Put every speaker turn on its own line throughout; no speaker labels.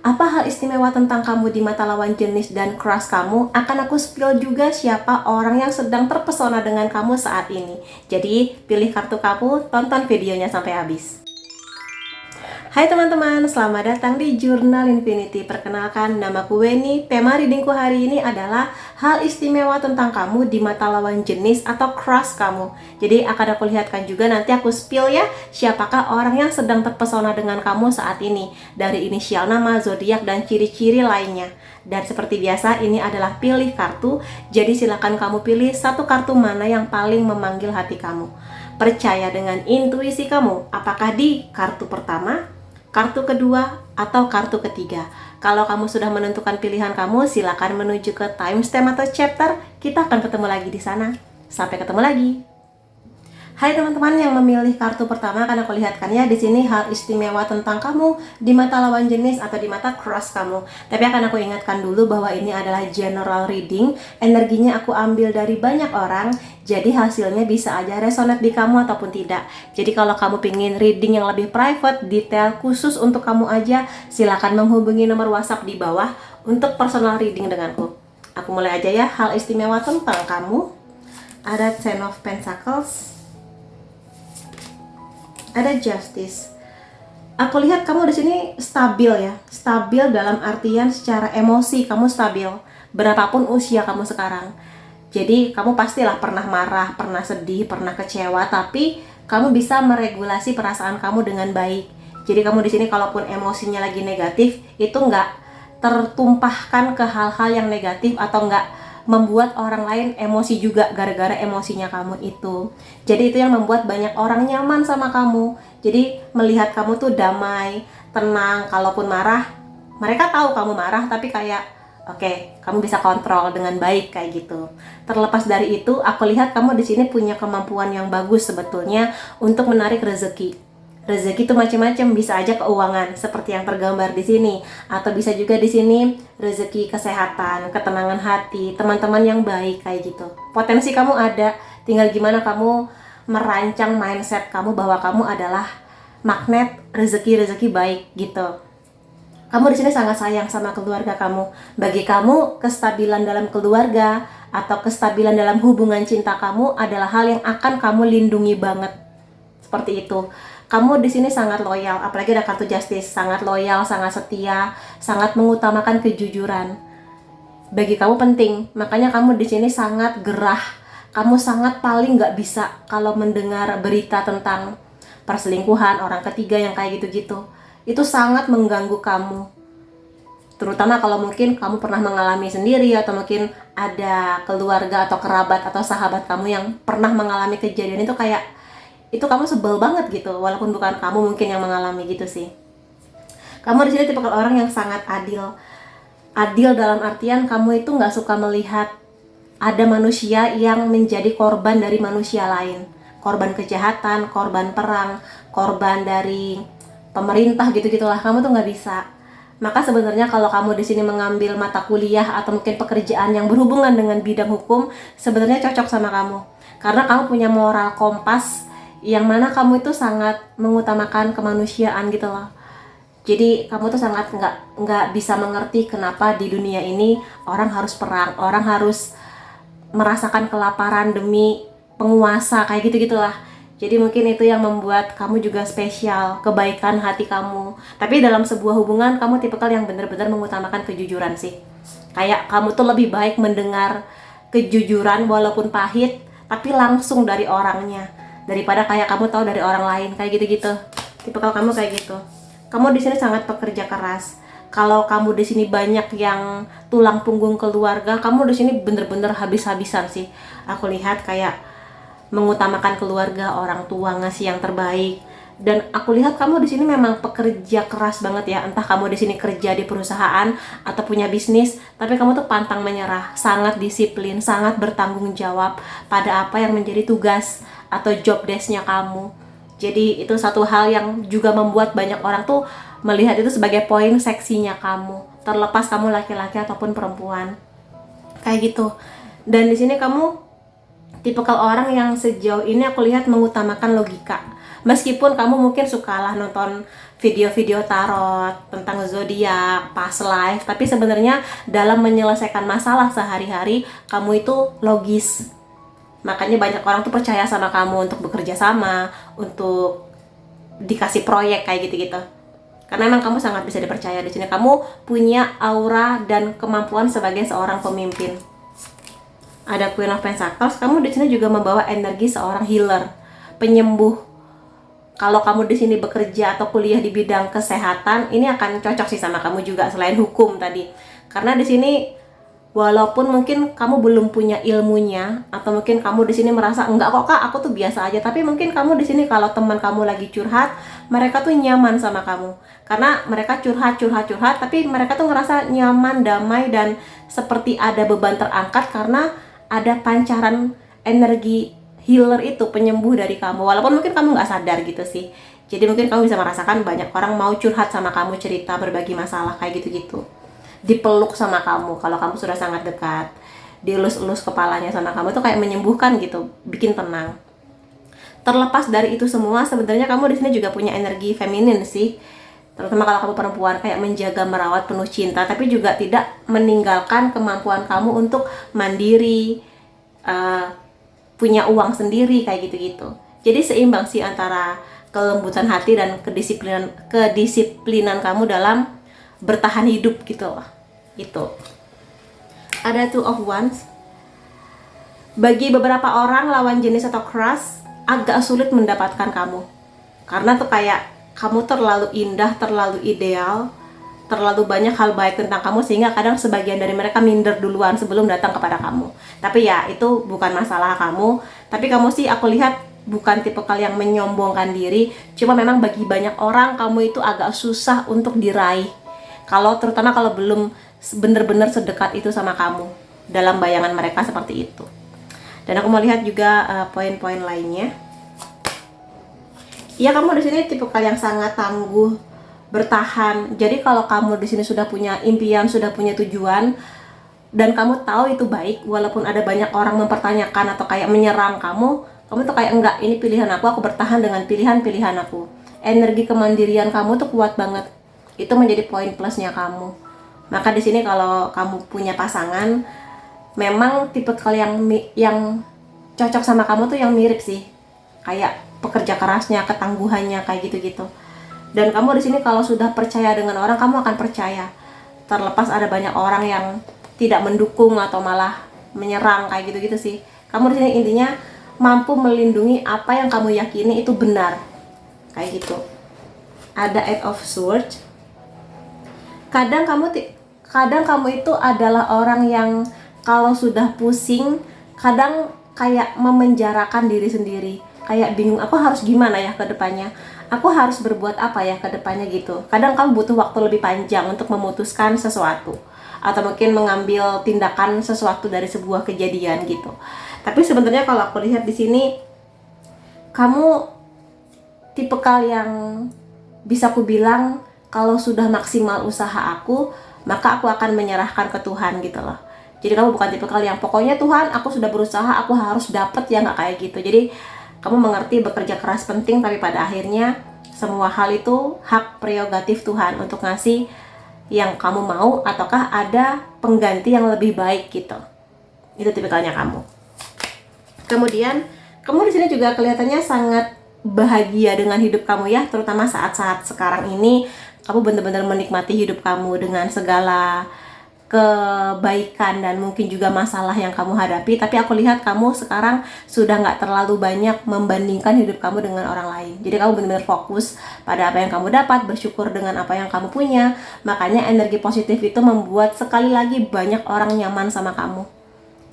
Apa hal istimewa tentang kamu di mata lawan jenis dan crush kamu? Akan aku spill juga siapa orang yang sedang terpesona dengan kamu saat ini. Jadi, pilih kartu kamu, tonton videonya sampai habis. Hai teman-teman, selamat datang di Jurnal Infinity. Perkenalkan, namaku Weni. Tema readingku hari ini adalah hal istimewa tentang kamu di mata lawan jenis atau crush kamu. Jadi akan aku lihatkan juga, nanti aku spill ya, siapakah orang yang sedang terpesona dengan kamu saat ini, dari inisial nama, zodiak, dan ciri-ciri lainnya. Dan seperti biasa, ini adalah pilih kartu. Jadi silakan kamu pilih satu kartu mana yang paling memanggil hati kamu. Percaya dengan intuisi kamu, apakah di kartu pertama, kartu kedua, atau kartu ketiga. Kalau kamu sudah menentukan pilihan kamu, silakan menuju ke timestamp atau chapter. Kita akan ketemu lagi di sana. Sampai ketemu lagi. Hai teman-teman yang memilih kartu pertama, akan aku lihatkan ya di sini hal istimewa tentang kamu di mata lawan jenis atau di mata crush kamu. Tapi akan aku ingatkan dulu bahwa ini adalah general reading, energinya aku ambil dari banyak orang, jadi hasilnya bisa aja resonate di kamu ataupun tidak. Jadi kalau kamu pingin reading yang lebih private, detail, khusus untuk kamu aja, silakan menghubungi nomor WhatsApp di bawah untuk personal reading denganku. Aku mulai aja ya, hal istimewa tentang kamu. Ada Ten of Pentacles, ada Justice. Aku lihat kamu di sini stabil ya, stabil dalam artian secara emosi kamu stabil, berapapun usia kamu sekarang. Jadi kamu pastilah pernah marah, pernah sedih, pernah kecewa, tapi kamu bisa meregulasi perasaan kamu dengan baik. Jadi kamu di sini kalaupun emosinya lagi negatif, itu nggak tertumpahkan ke hal-hal yang negatif atau nggak membuat orang lain emosi juga gara-gara emosinya kamu itu. Jadi itu yang membuat banyak orang nyaman sama kamu. Jadi melihat kamu tuh damai, tenang. Kalaupun marah, mereka tahu kamu marah, tapi kayak oke, kamu bisa kontrol dengan baik kayak gitu. Terlepas dari itu, aku lihat kamu di sini punya kemampuan yang bagus sebetulnya untuk menarik rezeki. Rezeki itu macam-macam, bisa aja keuangan seperti yang tergambar di sini, atau bisa juga di sini rezeki kesehatan, ketenangan hati, teman-teman yang baik kayak gitu. Potensi kamu ada, tinggal gimana kamu merancang mindset kamu bahwa kamu adalah magnet rezeki-rezeki baik gitu. Kamu di sini sangat sayang sama keluarga kamu. Bagi kamu, kestabilan dalam keluarga atau kestabilan dalam hubungan cinta kamu adalah hal yang akan kamu lindungi banget. Seperti itu. Kamu di sini sangat loyal, apalagi ada kartu Justice, sangat loyal, sangat setia, sangat mengutamakan kejujuran. Bagi kamu penting, makanya kamu di sini sangat gerah. Kamu sangat paling nggak bisa kalau mendengar berita tentang perselingkuhan, orang ketiga yang kayak gitu-gitu. Itu sangat mengganggu kamu. Terutama kalau mungkin kamu pernah mengalami sendiri atau mungkin ada keluarga atau kerabat atau sahabat kamu yang pernah mengalami kejadian itu, kayak itu kamu sebel banget gitu, walaupun bukan kamu mungkin yang mengalami gitu sih. Kamu di sini tipe orang yang sangat adil. Adil dalam artian kamu itu nggak suka melihat ada manusia yang menjadi korban dari manusia lain. Korban kejahatan, korban perang, korban dari pemerintah gitu-gitulah. Kamu tuh nggak bisa. Maka sebenarnya kalau kamu di sini mengambil mata kuliah atau mungkin pekerjaan yang berhubungan dengan bidang hukum, sebenarnya cocok sama kamu. Karena kamu punya moral kompas yang mana kamu itu sangat mengutamakan kemanusiaan gitu loh. Jadi kamu tuh sangat nggak bisa mengerti kenapa di dunia ini orang harus perang, orang harus merasakan kelaparan demi penguasa kayak gitu gitulah. Jadi mungkin itu yang membuat kamu juga spesial, kebaikan hati kamu. Tapi dalam sebuah hubungan kamu tipikal yang benar-benar mengutamakan kejujuran sih. Kayak kamu tuh lebih baik mendengar kejujuran walaupun pahit, tapi langsung dari orangnya, daripada kayak kamu tahu dari orang lain kayak gitu-gitu. Tipikal kamu kayak gitu. Kamu di sini sangat pekerja keras. Kalau kamu di sini banyak yang tulang punggung keluarga, kamu di sini bener-bener habis-habisan sih. Aku lihat kayak mengutamakan keluarga, orang tua, ngasih yang terbaik. Dan aku lihat kamu di sini memang pekerja keras banget ya. Entah kamu di sini kerja di perusahaan atau punya bisnis, tapi kamu tuh pantang menyerah, sangat disiplin, sangat bertanggung jawab pada apa yang menjadi tugas atau job desk-nya kamu. Jadi itu satu hal yang juga membuat banyak orang tuh melihat itu sebagai poin seksinya kamu, terlepas kamu laki-laki ataupun perempuan. Kayak gitu. Dan di sini kamu tipikal orang yang sejauh ini aku lihat mengutamakan logika. Meskipun kamu mungkin sukalah nonton video-video tarot tentang zodiak, past life, tapi sebenarnya dalam menyelesaikan masalah sehari-hari, kamu itu logis. Makanya banyak orang tuh percaya sama kamu untuk bekerja sama, untuk dikasih proyek kayak gitu-gitu. Karena emang kamu sangat bisa dipercaya di sini. Kamu punya aura dan kemampuan sebagai seorang pemimpin. Ada Queen of Pentacles, kamu di sini juga membawa energi seorang healer, penyembuh. Kalau kamu di sini bekerja atau kuliah di bidang kesehatan, ini akan cocok sih sama kamu juga selain hukum tadi. Karena di sini walaupun mungkin kamu belum punya ilmunya, atau mungkin kamu di sini merasa enggak kok kak, aku tuh biasa aja, tapi mungkin kamu di sini kalau teman kamu lagi curhat, mereka tuh nyaman sama kamu karena mereka curhat, tapi mereka tuh ngerasa nyaman, damai, dan seperti ada beban terangkat karena ada pancaran energi healer itu, penyembuh dari kamu, walaupun mungkin kamu nggak sadar gitu sih. Jadi mungkin kamu bisa merasakan banyak orang mau curhat sama kamu, cerita, berbagi masalah kayak gitu-gitu, dipeluk sama kamu kalau kamu sudah sangat dekat, dielus-elus kepalanya sama kamu, itu kayak menyembuhkan gitu, bikin tenang. Terlepas dari itu semua, sebenarnya kamu di sini juga punya energi feminin sih, terutama kalau kamu perempuan, kayak menjaga, merawat, penuh cinta, tapi juga tidak meninggalkan kemampuan kamu untuk mandiri, punya uang sendiri kayak gitu-gitu. Jadi seimbang sih antara kelembutan hati dan kedisiplinan kamu dalam bertahan hidup gitu loh. Itu ada Two of Wands. Bagi beberapa orang, lawan jenis atau crush agak sulit mendapatkan kamu, karena tuh kayak kamu terlalu indah, terlalu ideal, terlalu banyak hal baik tentang kamu, sehingga kadang sebagian dari mereka minder duluan sebelum datang kepada kamu. Tapi ya itu bukan masalah kamu. Tapi kamu sih aku lihat bukan tipe kalian yang menyombongkan diri, cuma memang bagi banyak orang kamu itu agak susah untuk diraih, terutama kalau belum benar-benar sedekat itu sama kamu, dalam bayangan mereka seperti itu. Dan aku mau lihat juga poin-poin lainnya. Ya, kamu di sini tipe yang sangat tangguh, bertahan. Jadi kalau kamu di sini sudah punya impian, sudah punya tujuan, dan kamu tahu itu baik, walaupun ada banyak orang mempertanyakan atau kayak menyerang kamu tuh kayak enggak, ini pilihan aku bertahan dengan pilihan-pilihan aku. Energi kemandirian kamu tuh kuat banget. Itu menjadi poin plusnya kamu. Maka di sini kalau kamu punya pasangan, memang tipe kalian yang cocok sama kamu tuh yang mirip sih, kayak pekerja kerasnya, ketangguhannya kayak gitu-gitu. Dan kamu di sini kalau sudah percaya dengan orang, kamu akan percaya, terlepas ada banyak orang yang tidak mendukung atau malah menyerang kayak gitu-gitu sih. Kamu di sini intinya mampu melindungi apa yang kamu yakini itu benar kayak gitu. Ada Eight of Swords. Kadang kamu itu adalah orang yang kalau sudah pusing, kadang kayak memenjarakan diri sendiri, kayak bingung, aku harus gimana ya ke depannya, aku harus berbuat apa ya ke depannya gitu. Kadang kamu butuh waktu lebih panjang untuk memutuskan sesuatu, atau mungkin mengambil tindakan sesuatu dari sebuah kejadian gitu. Tapi sebenarnya kalau aku lihat di sini, kamu tipikal yang bisa aku bilang kalau sudah maksimal usaha aku, maka aku akan menyerahkan ke Tuhan gitu loh. Jadi kamu bukan tipikal yang pokoknya Tuhan, aku sudah berusaha, aku harus dapet, ya nggak kayak gitu. Jadi kamu mengerti bekerja keras penting, tapi pada akhirnya semua hal itu hak prerogatif Tuhan untuk ngasih yang kamu mau, ataukah ada pengganti yang lebih baik gitu. Itu tipikalnya kamu. Kemudian kamu di sini juga kelihatannya sangat bahagia dengan hidup kamu ya, terutama saat-saat sekarang ini kamu benar-benar menikmati hidup kamu dengan segala kebaikan dan mungkin juga masalah yang kamu hadapi. Tapi aku lihat kamu sekarang sudah nggak terlalu banyak membandingkan hidup kamu dengan orang lain. Jadi kamu benar-benar fokus pada apa yang kamu dapat, bersyukur dengan apa yang kamu punya. Makanya energi positif itu membuat sekali lagi banyak orang nyaman sama kamu.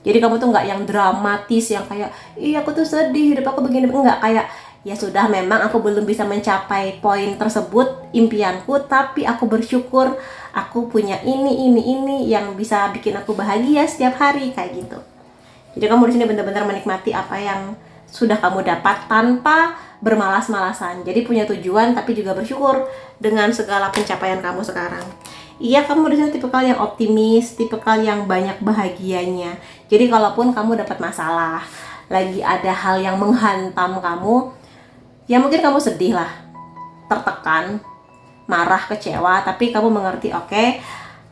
Jadi kamu tuh nggak yang dramatis, yang kayak iya aku tuh sedih, hidup aku begini. Enggak, kayak ya sudah, memang aku belum bisa mencapai poin tersebut, impianku, tapi aku bersyukur aku punya ini yang bisa bikin aku bahagia setiap hari kayak gitu. Jadi kamu di sini benar-benar menikmati apa yang sudah kamu dapat tanpa bermalas-malasan. Jadi punya tujuan tapi juga bersyukur dengan segala pencapaian kamu sekarang. Iya, kamu di sini tipikal yang optimis, tipikal yang banyak bahagianya. Jadi kalaupun kamu dapat masalah, lagi ada hal yang menghantam kamu, Ya mungkin kamu sedih lah, tertekan, marah, kecewa, tapi kamu mengerti, oke,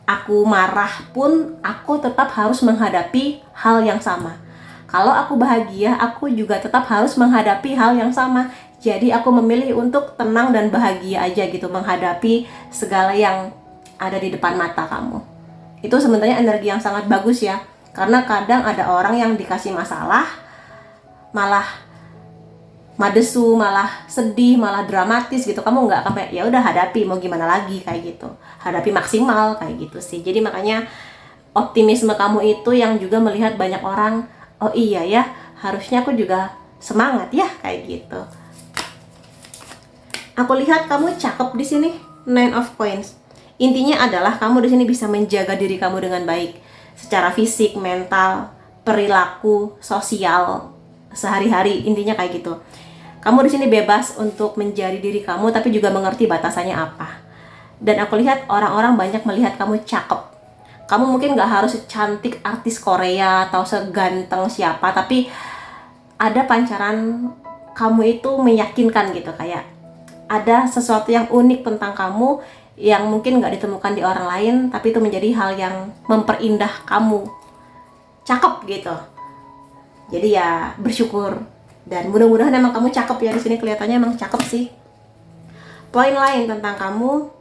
aku marah pun aku tetap harus menghadapi hal yang sama. Kalau aku bahagia, aku juga tetap harus menghadapi hal yang sama. Jadi aku memilih untuk tenang dan bahagia aja gitu, menghadapi segala yang ada di depan mata kamu. Itu sebenarnya energi yang sangat bagus ya. Karena kadang ada orang yang dikasih masalah malah madesu, malah sedih, malah dramatis gitu. Kamu nggak akan kayak ya udah hadapi, mau gimana lagi kayak gitu. Hadapi maksimal kayak gitu sih. Jadi makanya optimisme kamu itu yang juga melihat banyak orang, oh iya ya, harusnya aku juga semangat ya kayak gitu. Aku lihat kamu cakep di sini, Nine of Coins. Intinya adalah kamu di sini bisa menjaga diri kamu dengan baik secara fisik, mental, perilaku, sosial, sehari-hari, intinya kayak gitu. Kamu di sini bebas untuk menjadi diri kamu, tapi juga mengerti batasannya apa. Dan aku lihat orang-orang banyak melihat kamu cakep. Kamu mungkin nggak harus secantik artis Korea atau seganteng siapa, tapi ada pancaran kamu itu meyakinkan gitu, kayak ada sesuatu yang unik tentang kamu yang mungkin nggak ditemukan di orang lain, tapi itu menjadi hal yang memperindah kamu. Cakep gitu. Jadi ya bersyukur. Dan mudah-mudahan emang kamu cakep ya, di sini kelihatannya emang cakep sih. Poin lain tentang kamu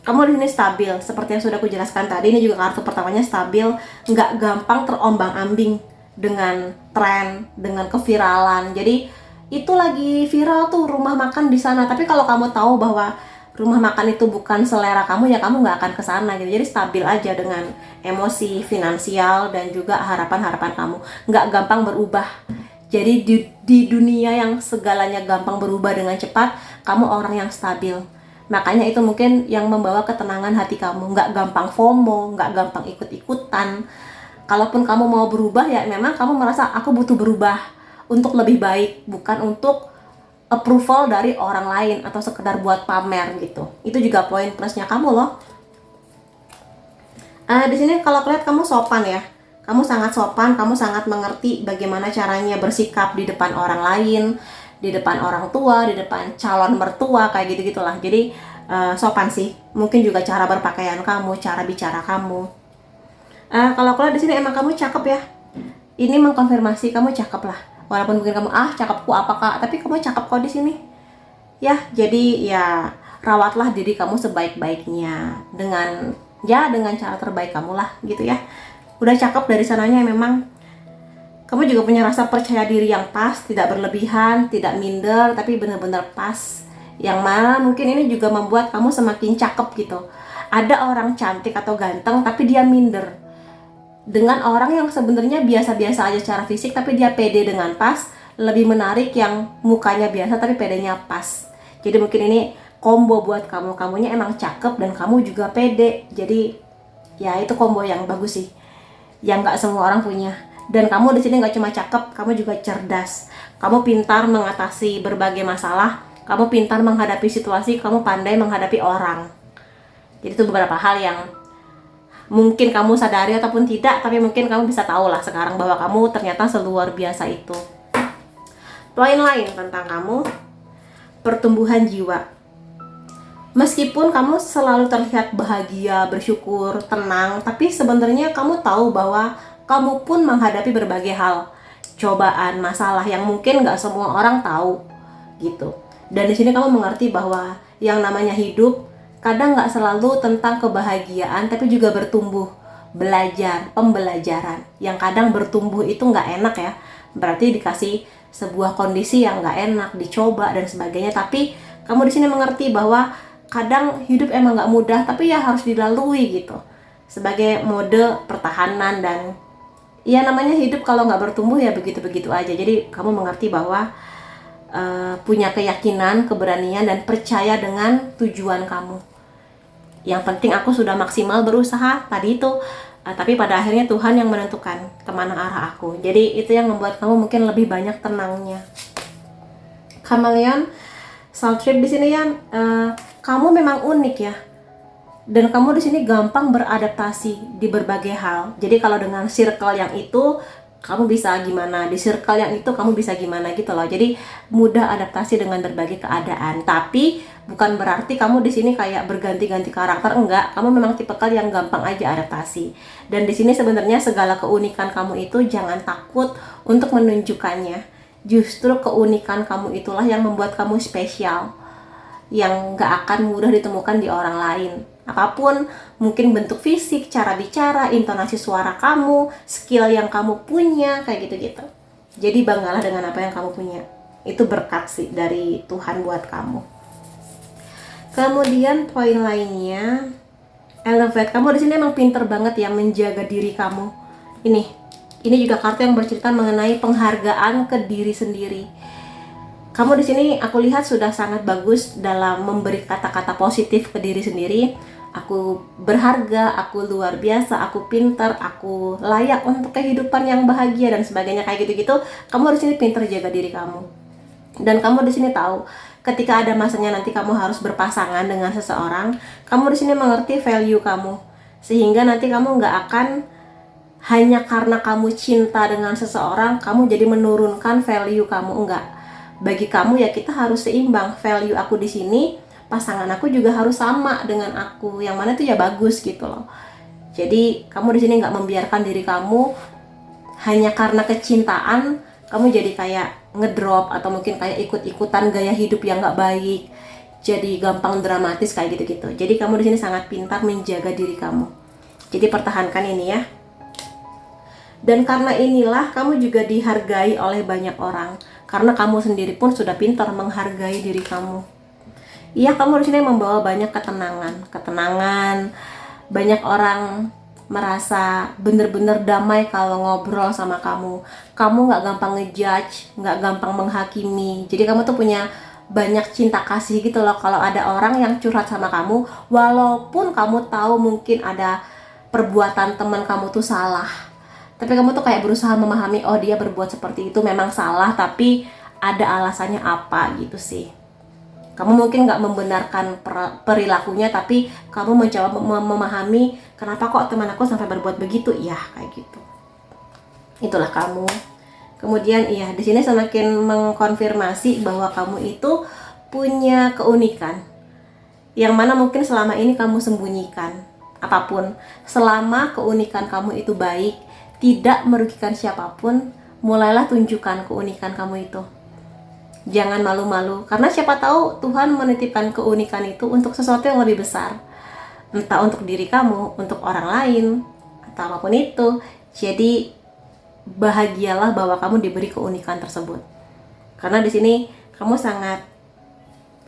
di sini stabil, seperti yang sudah aku jelaskan tadi. Ini juga kartu pertamanya stabil, nggak gampang terombang-ambing dengan tren, dengan keviralan. Jadi itu lagi viral tuh rumah makan di sana, tapi kalau kamu tahu bahwa rumah makan itu bukan selera kamu, ya kamu nggak akan kesana gitu. Jadi stabil aja dengan emosi, finansial, dan juga harapan-harapan kamu. Nggak gampang berubah. Jadi di dunia yang segalanya gampang berubah dengan cepat, kamu orang yang stabil. Makanya itu mungkin yang membawa ketenangan hati kamu. Nggak gampang FOMO, nggak gampang ikut-ikutan. Kalaupun kamu mau berubah, ya memang kamu merasa aku butuh berubah untuk lebih baik, bukan untuk approval dari orang lain atau sekedar buat pamer gitu. Itu juga poin plusnya kamu loh. Di sini kalau lihat kamu sopan ya. Kamu sangat sopan, kamu sangat mengerti bagaimana caranya bersikap di depan orang lain, di depan orang tua, di depan calon mertua, kayak gitu-gitulah. Jadi sopan sih. Mungkin juga cara berpakaian kamu, cara bicara kamu. Kalau lihat di sini emang kamu cakep ya. Ini mengkonfirmasi kamu cakep lah. Walaupun mungkin kamu cakepku apa kak, tapi kamu cakep kok di sini. Ya, jadi ya rawatlah diri kamu sebaik-baiknya dengan cara terbaik kamu lah gitu ya. Udah cakep dari sananya, memang kamu juga punya rasa percaya diri yang pas, tidak berlebihan, tidak minder, tapi benar-benar pas. Yang mana mungkin ini juga membuat kamu semakin cakep gitu. Ada orang cantik atau ganteng tapi dia minder dengan orang yang sebenarnya biasa-biasa aja secara fisik, tapi dia pede dengan pas. Lebih menarik yang mukanya biasa tapi pedenya pas. Jadi mungkin ini combo buat kamu. Kamunya emang cakep dan kamu juga pede. Jadi ya itu combo yang bagus sih, yang nggak semua orang punya. Dan kamu di sini nggak cuma cakep, kamu juga cerdas. Kamu pintar mengatasi berbagai masalah. Kamu pintar menghadapi situasi. Kamu pandai menghadapi orang. Jadi itu beberapa hal yang mungkin kamu sadari ataupun tidak, tapi mungkin kamu bisa tahu lah sekarang bahwa kamu ternyata seluar biasa itu. Poin lain tentang kamu, pertumbuhan jiwa. Meskipun kamu selalu terlihat bahagia, bersyukur, tenang, tapi sebenarnya kamu tahu bahwa kamu pun menghadapi berbagai hal, cobaan, masalah yang mungkin nggak semua orang tahu, gitu. Dan di sini kamu mengerti bahwa yang namanya hidup kadang nggak selalu tentang kebahagiaan, tapi juga bertumbuh, belajar, pembelajaran. Yang kadang bertumbuh itu nggak enak ya, berarti dikasih sebuah kondisi yang nggak enak, dicoba dan sebagainya. Tapi kamu di sini mengerti bahwa kadang hidup emang nggak mudah, tapi ya harus dilalui gitu, sebagai mode pertahanan. Dan ya namanya hidup kalau nggak bertumbuh ya begitu-begitu aja. Jadi kamu mengerti bahwa punya keyakinan, keberanian, dan percaya dengan tujuan kamu. Yang penting aku sudah maksimal berusaha tadi itu, tapi pada akhirnya Tuhan yang menentukan kemana arah aku. Jadi itu yang membuat kamu mungkin lebih banyak tenangnya. Kameleon, soul trip di sini ya, kamu memang unik ya, dan kamu di sini gampang beradaptasi di berbagai hal. Jadi kalau dengan circle yang itu, kamu bisa gimana, di circle yang itu kamu bisa gimana gitu loh. Jadi mudah adaptasi dengan berbagai keadaan. Tapi bukan berarti kamu di sini kayak berganti-ganti karakter, enggak. Kamu memang tipikal yang gampang aja adaptasi. Dan di sini sebenarnya segala keunikan kamu itu jangan takut untuk menunjukkannya. Justru keunikan kamu itulah yang membuat kamu spesial, yang gak akan mudah ditemukan di orang lain. Apapun, mungkin bentuk fisik, cara bicara, intonasi suara kamu, skill yang kamu punya, kayak gitu-gitu. Jadi banggalah dengan apa yang kamu punya. Itu berkat sih dari Tuhan buat kamu. Kemudian poin lainnya, elevate. Kamu di sini emang pinter banget ya menjaga diri kamu. Ini juga kartu yang bercerita mengenai penghargaan ke diri sendiri. Kamu di sini aku lihat sudah sangat bagus dalam memberi kata-kata positif ke diri sendiri. Aku berharga, aku luar biasa, aku pintar, aku layak untuk kehidupan yang bahagia dan sebagainya kayak gitu-gitu. Kamu di sini pintar jaga diri kamu. Dan kamu di sini tahu ketika ada masanya nanti kamu harus berpasangan dengan seseorang, kamu di sini mengerti value kamu. Sehingga nanti kamu nggak akan hanya karena kamu cinta dengan seseorang, kamu jadi menurunkan value kamu, enggak. Bagi kamu ya kita harus seimbang. Value aku di sini, pasangan aku juga harus sama dengan aku, yang mana itu ya bagus gitu loh. Jadi kamu di sini nggak membiarkan diri kamu hanya karena kecintaan kamu jadi kayak ngedrop atau mungkin kayak ikut-ikutan gaya hidup yang nggak baik, jadi gampang dramatis kayak gitu-gitu. Jadi kamu di sini sangat pintar menjaga diri kamu. Jadi pertahankan ini ya. Dan karena inilah kamu juga dihargai oleh banyak orang, karena kamu sendiri pun sudah pintar menghargai diri kamu. Iya, kamu di sini membawa banyak ketenangan. Banyak orang merasa bener-bener damai kalau ngobrol sama kamu. Kamu nggak gampang ngejudge, nggak gampang menghakimi. Jadi kamu tuh punya banyak cinta kasih gitu loh. Kalau ada orang yang curhat sama kamu, walaupun kamu tahu mungkin ada perbuatan teman kamu tuh salah, tapi kamu tuh kayak berusaha memahami, oh dia berbuat seperti itu memang salah, tapi ada alasannya apa gitu sih. Kamu mungkin nggak membenarkan perilakunya, tapi kamu mencoba memahami kenapa kok teman aku sampai berbuat begitu, ya kayak gitu. Itulah kamu. Kemudian iya, di sini semakin mengkonfirmasi bahwa kamu itu punya keunikan, yang mana mungkin selama ini kamu sembunyikan. Apapun, selama keunikan kamu itu baik, tidak merugikan siapapun, mulailah tunjukkan keunikan kamu itu. Jangan malu-malu, karena siapa tahu Tuhan menitipkan keunikan itu untuk sesuatu yang lebih besar. Entah untuk diri kamu, untuk orang lain, atau apapun itu. Jadi bahagialah bahwa kamu diberi keunikan tersebut. Karena di sini kamu sangat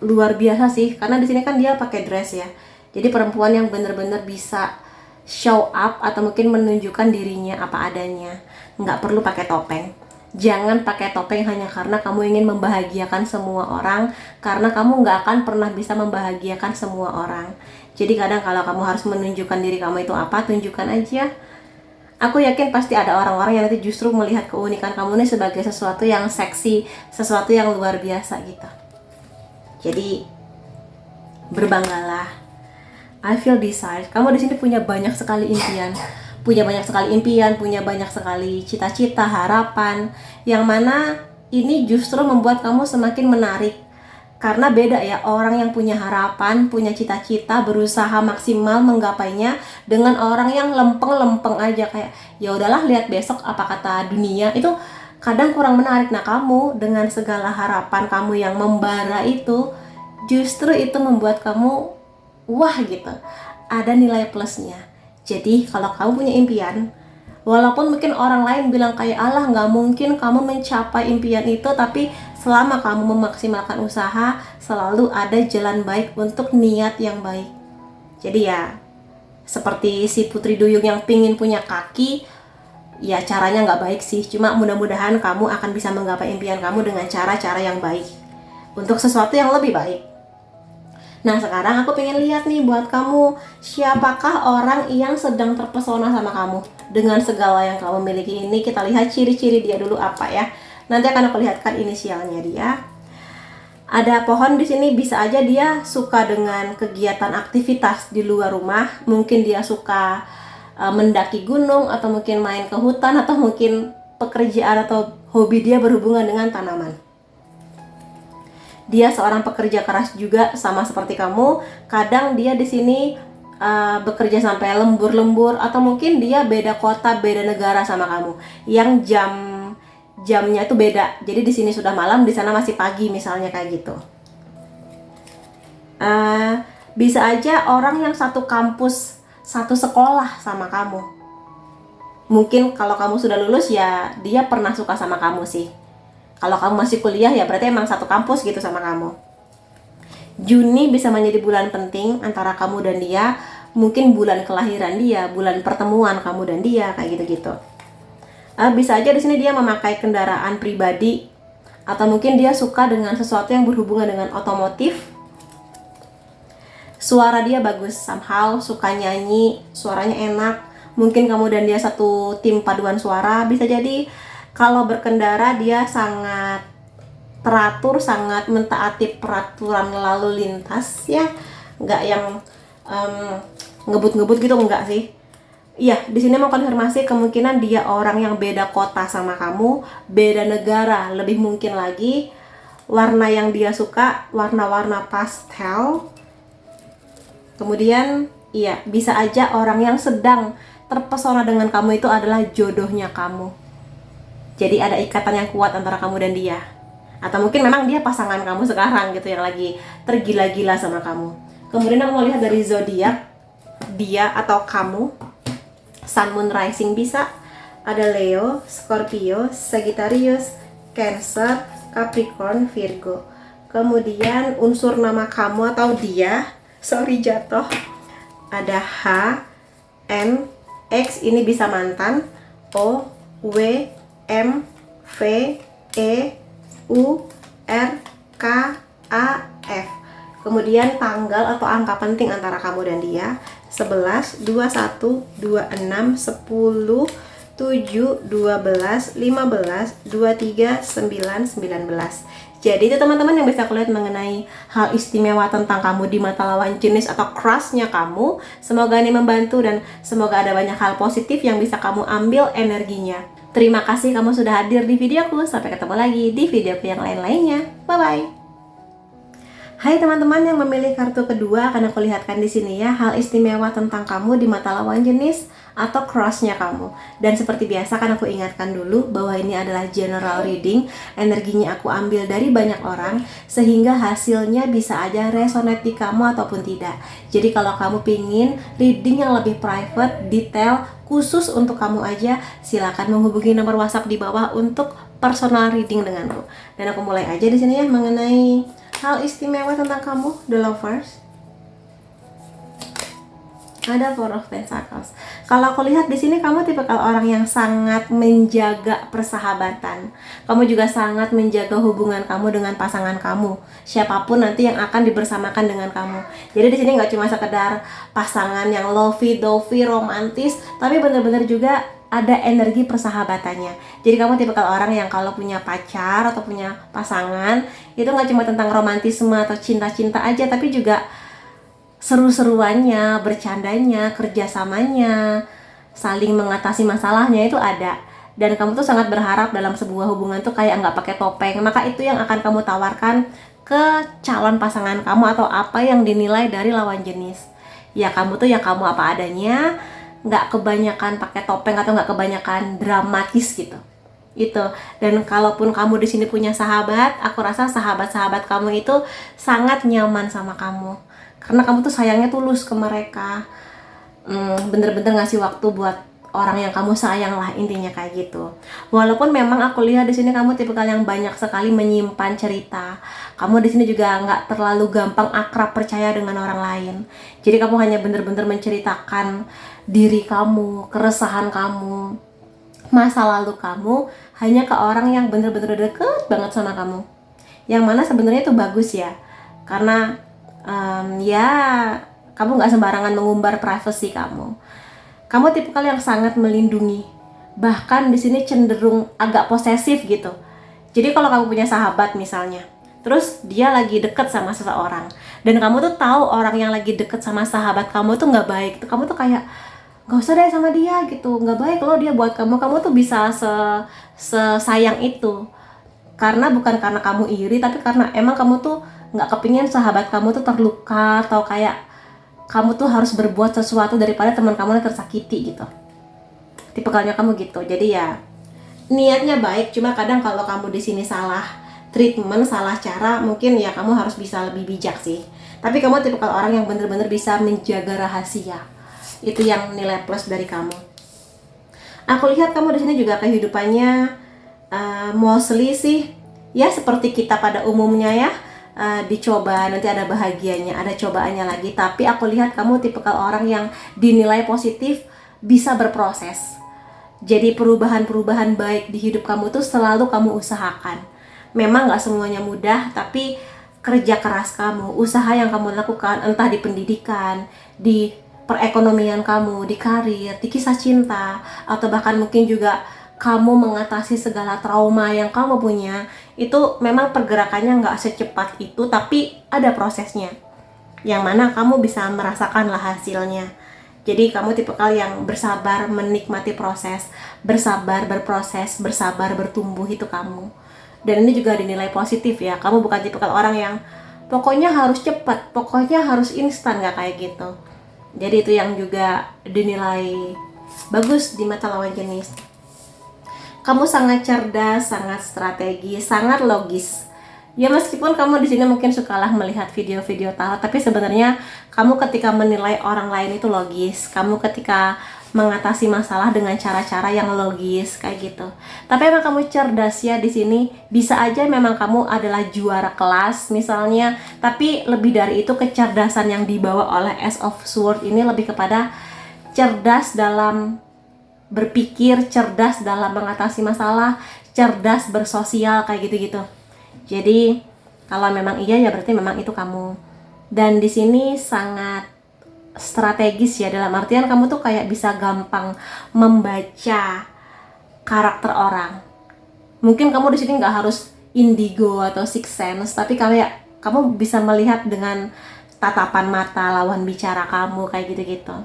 luar biasa sih, karena di sini kan dia pakai dress ya. Jadi perempuan yang benar-benar bisa show up atau mungkin menunjukkan dirinya apa adanya. Nggak perlu pakai topeng. Jangan pakai topeng hanya karena kamu ingin membahagiakan semua orang, karena kamu nggak akan pernah bisa membahagiakan semua orang. Jadi kadang kalau kamu harus menunjukkan diri kamu itu apa, tunjukkan aja. Aku yakin pasti ada orang-orang yang nanti justru melihat keunikan kamu ini sebagai sesuatu yang seksi, sesuatu yang luar biasa gitu. Jadi berbanggalah. I feel desired. Kamu di sini punya banyak sekali impian. Punya banyak sekali cita-cita, harapan, yang mana ini justru membuat kamu semakin menarik. Karena beda ya, orang yang punya harapan, punya cita-cita, berusaha maksimal menggapainya, dengan orang yang lempeng-lempeng aja kayak ya udahlah lihat besok apa kata dunia, itu kadang kurang menarik. Nah, kamu dengan segala harapan kamu yang membara itu, justru itu membuat kamu wah gitu, ada nilai plusnya. Jadi kalau kamu punya impian, walaupun mungkin orang lain bilang kayak alah nggak mungkin kamu mencapai impian itu, tapi selama kamu memaksimalkan usaha, selalu ada jalan baik untuk niat yang baik. Jadi ya seperti si Putri Duyung yang pingin punya kaki, ya caranya nggak baik sih. Cuma mudah-mudahan kamu akan bisa menggapai impian kamu dengan cara-cara yang baik, untuk sesuatu yang lebih baik. Nah, sekarang aku pengen lihat nih buat kamu, siapakah orang yang sedang terpesona sama kamu dengan segala yang kamu miliki ini. Kita lihat ciri-ciri dia dulu apa ya. Nanti akan aku lihatkan inisialnya dia. Ada pohon di sini, bisa aja dia suka dengan kegiatan aktivitas di luar rumah. Mungkin dia suka mendaki gunung, atau mungkin main ke hutan, atau mungkin pekerjaan atau hobi dia berhubungan dengan tanaman. Dia seorang pekerja keras juga sama seperti kamu. Kadang dia di sini bekerja sampai lembur-lembur, atau mungkin dia beda kota, beda negara sama kamu. Yang jamnya itu beda. Jadi di sini sudah malam, di sana masih pagi misalnya kayak gitu. Bisa aja orang yang satu kampus, satu sekolah sama kamu. Mungkin kalau kamu sudah lulus ya dia pernah suka sama kamu sih. Kalau kamu masih kuliah ya berarti emang satu kampus gitu sama kamu. Juni bisa menjadi bulan penting antara kamu dan dia. Mungkin bulan kelahiran dia, bulan pertemuan kamu dan dia, kayak gitu-gitu. Bisa aja di sini dia memakai kendaraan pribadi, atau mungkin dia suka dengan sesuatu yang berhubungan dengan otomotif. Suara dia bagus, somehow suka nyanyi, suaranya enak. Mungkin kamu dan dia satu tim paduan suara. Bisa jadi kalau berkendara dia sangat teratur, sangat mentaati peraturan lalu lintas ya, nggak yang ngebut-ngebut gitu, enggak sih. Iya, di sini mau konfirmasi kemungkinan dia orang yang beda kota sama kamu, beda negara, lebih mungkin lagi. Warna yang dia suka warna-warna pastel. Kemudian iya, bisa aja orang yang sedang terpesona dengan kamu itu adalah jodohnya kamu. Jadi ada ikatan yang kuat antara kamu dan dia. Atau mungkin memang dia pasangan kamu sekarang gitu, yang lagi tergila-gila sama kamu. Kemudian aku mau lihat dari zodiak dia atau kamu. Sun, Moon, Rising bisa. Ada Leo, Scorpio, Sagittarius, Cancer, Capricorn, Virgo. Kemudian unsur nama kamu atau dia, sorry jatuh. Ada H, N, X, ini bisa mantan. O, W, M, V, E, U, R, K, A, F. Kemudian tanggal atau angka penting antara kamu dan dia 11, 21, 26, 10, 7, 12, 15, 23, 9, 19. Jadi itu teman-teman yang bisa aku lihat mengenai hal istimewa tentang kamu di mata lawan jenis atau crushnya kamu. Semoga ini membantu dan semoga ada banyak hal positif yang bisa kamu ambil energinya. Terima kasih kamu sudah hadir di videoku. Sampai ketemu lagi di videoku yang lain-lainnya. Bye-bye. Hai teman-teman yang memilih kartu kedua, akan aku lihatkan di sini ya hal istimewa tentang kamu di mata lawan jenis atau crushnya kamu. Dan seperti biasa kan aku ingatkan dulu bahwa ini adalah general reading. Energinya aku ambil dari banyak orang sehingga hasilnya bisa aja resonate di kamu ataupun tidak. Jadi kalau kamu pingin reading yang lebih private, detail, khusus untuk kamu aja, silakan menghubungi nomor WhatsApp di bawah untuk personal reading denganku. Dan aku mulai aja di sini ya mengenai hal istimewa tentang kamu, the lovers. Ada Four of Pentacles. Kalau aku lihat di sini kamu tipikal orang yang sangat menjaga persahabatan. Kamu juga sangat menjaga hubungan kamu dengan pasangan kamu, siapapun nanti yang akan dibersamakan dengan kamu. Jadi di sini nggak cuma sekedar pasangan yang lovey-dovey, romantis, tapi benar-benar juga ada energi persahabatannya. Jadi kamu tipikal orang yang kalau punya pacar atau punya pasangan itu nggak cuma tentang romantisme atau cinta-cinta aja, tapi juga seru-seruannya, bercandanya, kerjasamanya, saling mengatasi masalahnya itu ada. Dan kamu tuh sangat berharap dalam sebuah hubungan tuh kayak nggak pakai topeng. Maka itu yang akan kamu tawarkan ke calon pasangan kamu atau apa yang dinilai dari lawan jenis. Ya kamu tuh ya kamu apa adanya, nggak kebanyakan pakai topeng atau nggak kebanyakan dramatis gitu. Itu. Dan kalaupun kamu di sini punya sahabat, aku rasa sahabat-sahabat kamu itu sangat nyaman sama kamu. Karena kamu tuh sayangnya tulus ke mereka, bener-bener ngasih waktu buat orang yang kamu sayang lah, intinya kayak gitu. Walaupun memang aku lihat di sini kamu tipikal yang banyak sekali menyimpan cerita. Kamu di sini juga nggak terlalu gampang akrab percaya dengan orang lain. Jadi kamu hanya bener-bener menceritakan diri kamu, keresahan kamu, masa lalu kamu hanya ke orang yang bener-bener deket banget sama kamu. Yang mana sebenarnya itu bagus ya, karena ya kamu nggak sembarangan mengumbar privasi kamu. Kamu tipikal yang sangat melindungi, bahkan di sini cenderung agak posesif gitu. Jadi kalau kamu punya sahabat misalnya, terus dia lagi deket sama seseorang, dan kamu tuh tahu orang yang lagi deket sama sahabat kamu tuh nggak baik, kamu tuh kayak nggak usah deh sama dia gitu, nggak baik loh dia buat kamu. Kamu tuh bisa sesayang itu, karena bukan karena kamu iri, tapi karena emang kamu tuh nggak kepingin sahabat kamu tuh terluka, atau kayak kamu tuh harus berbuat sesuatu daripada teman kamu yang tersakiti gitu. Tipikalnya kamu gitu. Jadi ya niatnya baik, cuma kadang kalau kamu di sini salah treatment, salah cara, mungkin ya kamu harus bisa lebih bijak sih. Tapi kamu tipikal orang yang bener-bener bisa menjaga rahasia. Itu yang nilai plus dari kamu. Aku lihat kamu di sini juga kehidupannya mostly sih ya seperti kita pada umumnya ya. Dicoba, nanti ada bahagianya, ada cobaannya lagi. Tapi aku lihat kamu tipikal orang yang dinilai positif, bisa berproses. Jadi perubahan-perubahan baik di hidup kamu tuh selalu kamu usahakan. Memang gak semuanya mudah, tapi kerja keras kamu, usaha yang kamu lakukan, entah di pendidikan, di perekonomian kamu, di karir, di kisah cinta, atau bahkan mungkin juga kamu mengatasi segala trauma yang kamu punya, itu memang pergerakannya nggak secepat itu, tapi ada prosesnya, yang mana kamu bisa merasakanlah hasilnya. Jadi kamu tipikal yang bersabar menikmati proses, bersabar berproses, bersabar bertumbuh, itu kamu. Dan ini juga dinilai positif ya, kamu bukan tipikal orang yang pokoknya harus cepat, pokoknya harus instan, nggak kayak gitu. Jadi itu yang juga dinilai bagus di mata lawan jenis. Kamu sangat cerdas, sangat strategis, sangat logis. Ya meskipun kamu di sini mungkin sukalah melihat video-video tarot, tapi sebenarnya kamu ketika menilai orang lain itu logis. Kamu ketika mengatasi masalah dengan cara-cara yang logis kayak gitu. Tapi emang kamu cerdas ya di sini. Bisa aja memang kamu adalah juara kelas misalnya, tapi lebih dari itu kecerdasan yang dibawa oleh Ace of Swords ini lebih kepada cerdas dalam berpikir, cerdas dalam mengatasi masalah, cerdas bersosial kayak gitu-gitu. Jadi kalau memang iya ya berarti memang itu kamu. Dan di sini sangat strategis ya, dalam artian kamu tuh kayak bisa gampang membaca karakter orang. Mungkin kamu di sini nggak harus indigo atau sixth sense, tapi kamu bisa melihat dengan tatapan mata lawan bicara kamu kayak gitu-gitu.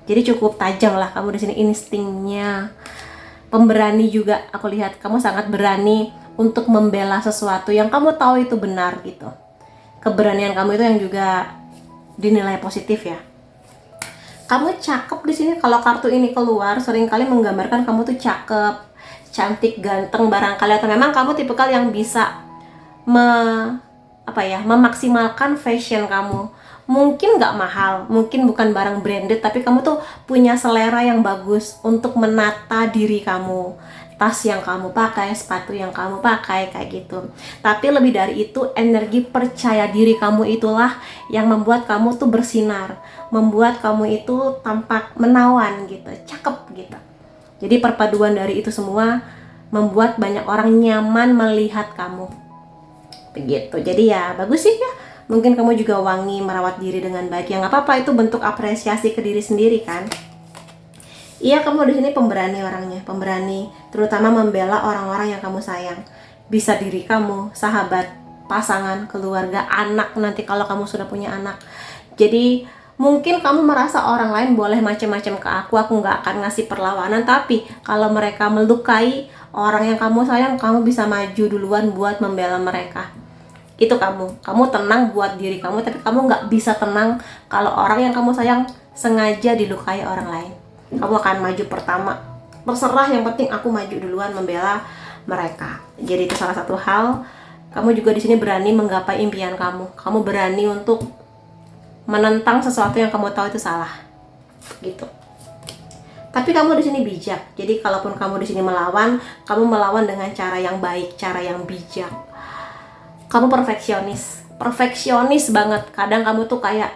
Jadi cukup tajam lah kamu di sini instingnya. Pemberani juga aku lihat, kamu sangat berani untuk membela sesuatu yang kamu tahu itu benar gitu. Keberanian kamu itu yang juga dinilai positif ya. Kamu cakep di sini, kalau kartu ini keluar seringkali menggambarkan kamu tuh cakep, cantik, ganteng barangkali, atau memang kamu tipikal yang bisa memaksimalkan fashion kamu. Mungkin nggak mahal, mungkin bukan barang branded, tapi kamu tuh punya selera yang bagus untuk menata diri kamu. Tas yang kamu pakai, sepatu yang kamu pakai, kayak gitu. Tapi lebih dari itu, energi percaya diri kamu itulah yang membuat kamu tuh bersinar, membuat kamu itu tampak menawan gitu, cakep gitu. Jadi perpaduan dari itu semua membuat banyak orang nyaman melihat kamu. Begitu. Jadi ya bagus sih ya. Mungkin kamu juga wangi, merawat diri dengan baik. Ya nggak apa-apa, itu bentuk apresiasi ke diri sendiri kan. Iya, kamu di sini pemberani orangnya, pemberani, terutama membela orang-orang yang kamu sayang. Bisa diri kamu, sahabat, pasangan, keluarga, anak nanti kalau kamu sudah punya anak. Jadi mungkin kamu merasa orang lain boleh macam-macam ke aku nggak akan ngasih perlawanan. Tapi kalau mereka melukai orang yang kamu sayang, kamu bisa maju duluan buat membela mereka. Itu kamu tenang buat diri kamu, tapi kamu nggak bisa tenang kalau orang yang kamu sayang sengaja dilukai orang lain. Kamu akan maju pertama, terserah, yang penting aku maju duluan membela mereka. Jadi itu salah satu hal. Kamu juga di sini berani menggapai impian kamu. Kamu berani untuk menentang sesuatu yang kamu tahu itu salah, gitu. Tapi kamu di sini bijak. Jadi kalaupun kamu di sini melawan, kamu melawan dengan cara yang baik, cara yang bijak. Kamu perfeksionis banget. Kadang kamu tuh kayak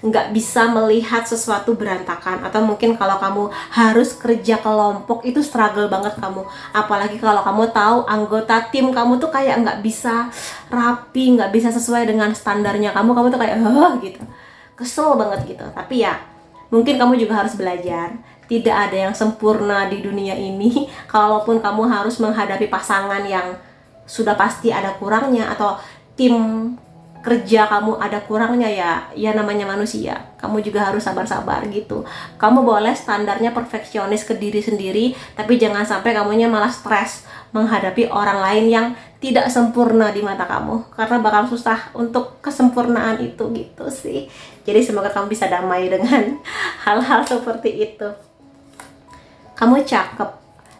nggak bisa melihat sesuatu berantakan, atau mungkin kalau kamu harus kerja kelompok itu struggle banget kamu. Apalagi kalau kamu tahu anggota tim kamu tuh kayak nggak bisa rapi, nggak bisa sesuai dengan standarnya kamu tuh kayak gitu, kesel banget gitu. Tapi ya mungkin kamu juga harus belajar. Tidak ada yang sempurna di dunia ini. Kalaupun kamu harus menghadapi pasangan yang sudah pasti ada kurangnya, atau tim kerja kamu ada kurangnya, ya namanya manusia, kamu juga harus sabar-sabar gitu. Kamu boleh standarnya perfeksionis ke diri sendiri, tapi jangan sampai kamunya malah stres menghadapi orang lain yang tidak sempurna di mata kamu, karena bakal susah untuk kesempurnaan itu gitu sih. Jadi semoga kamu bisa damai dengan hal-hal seperti itu. Kamu cakep,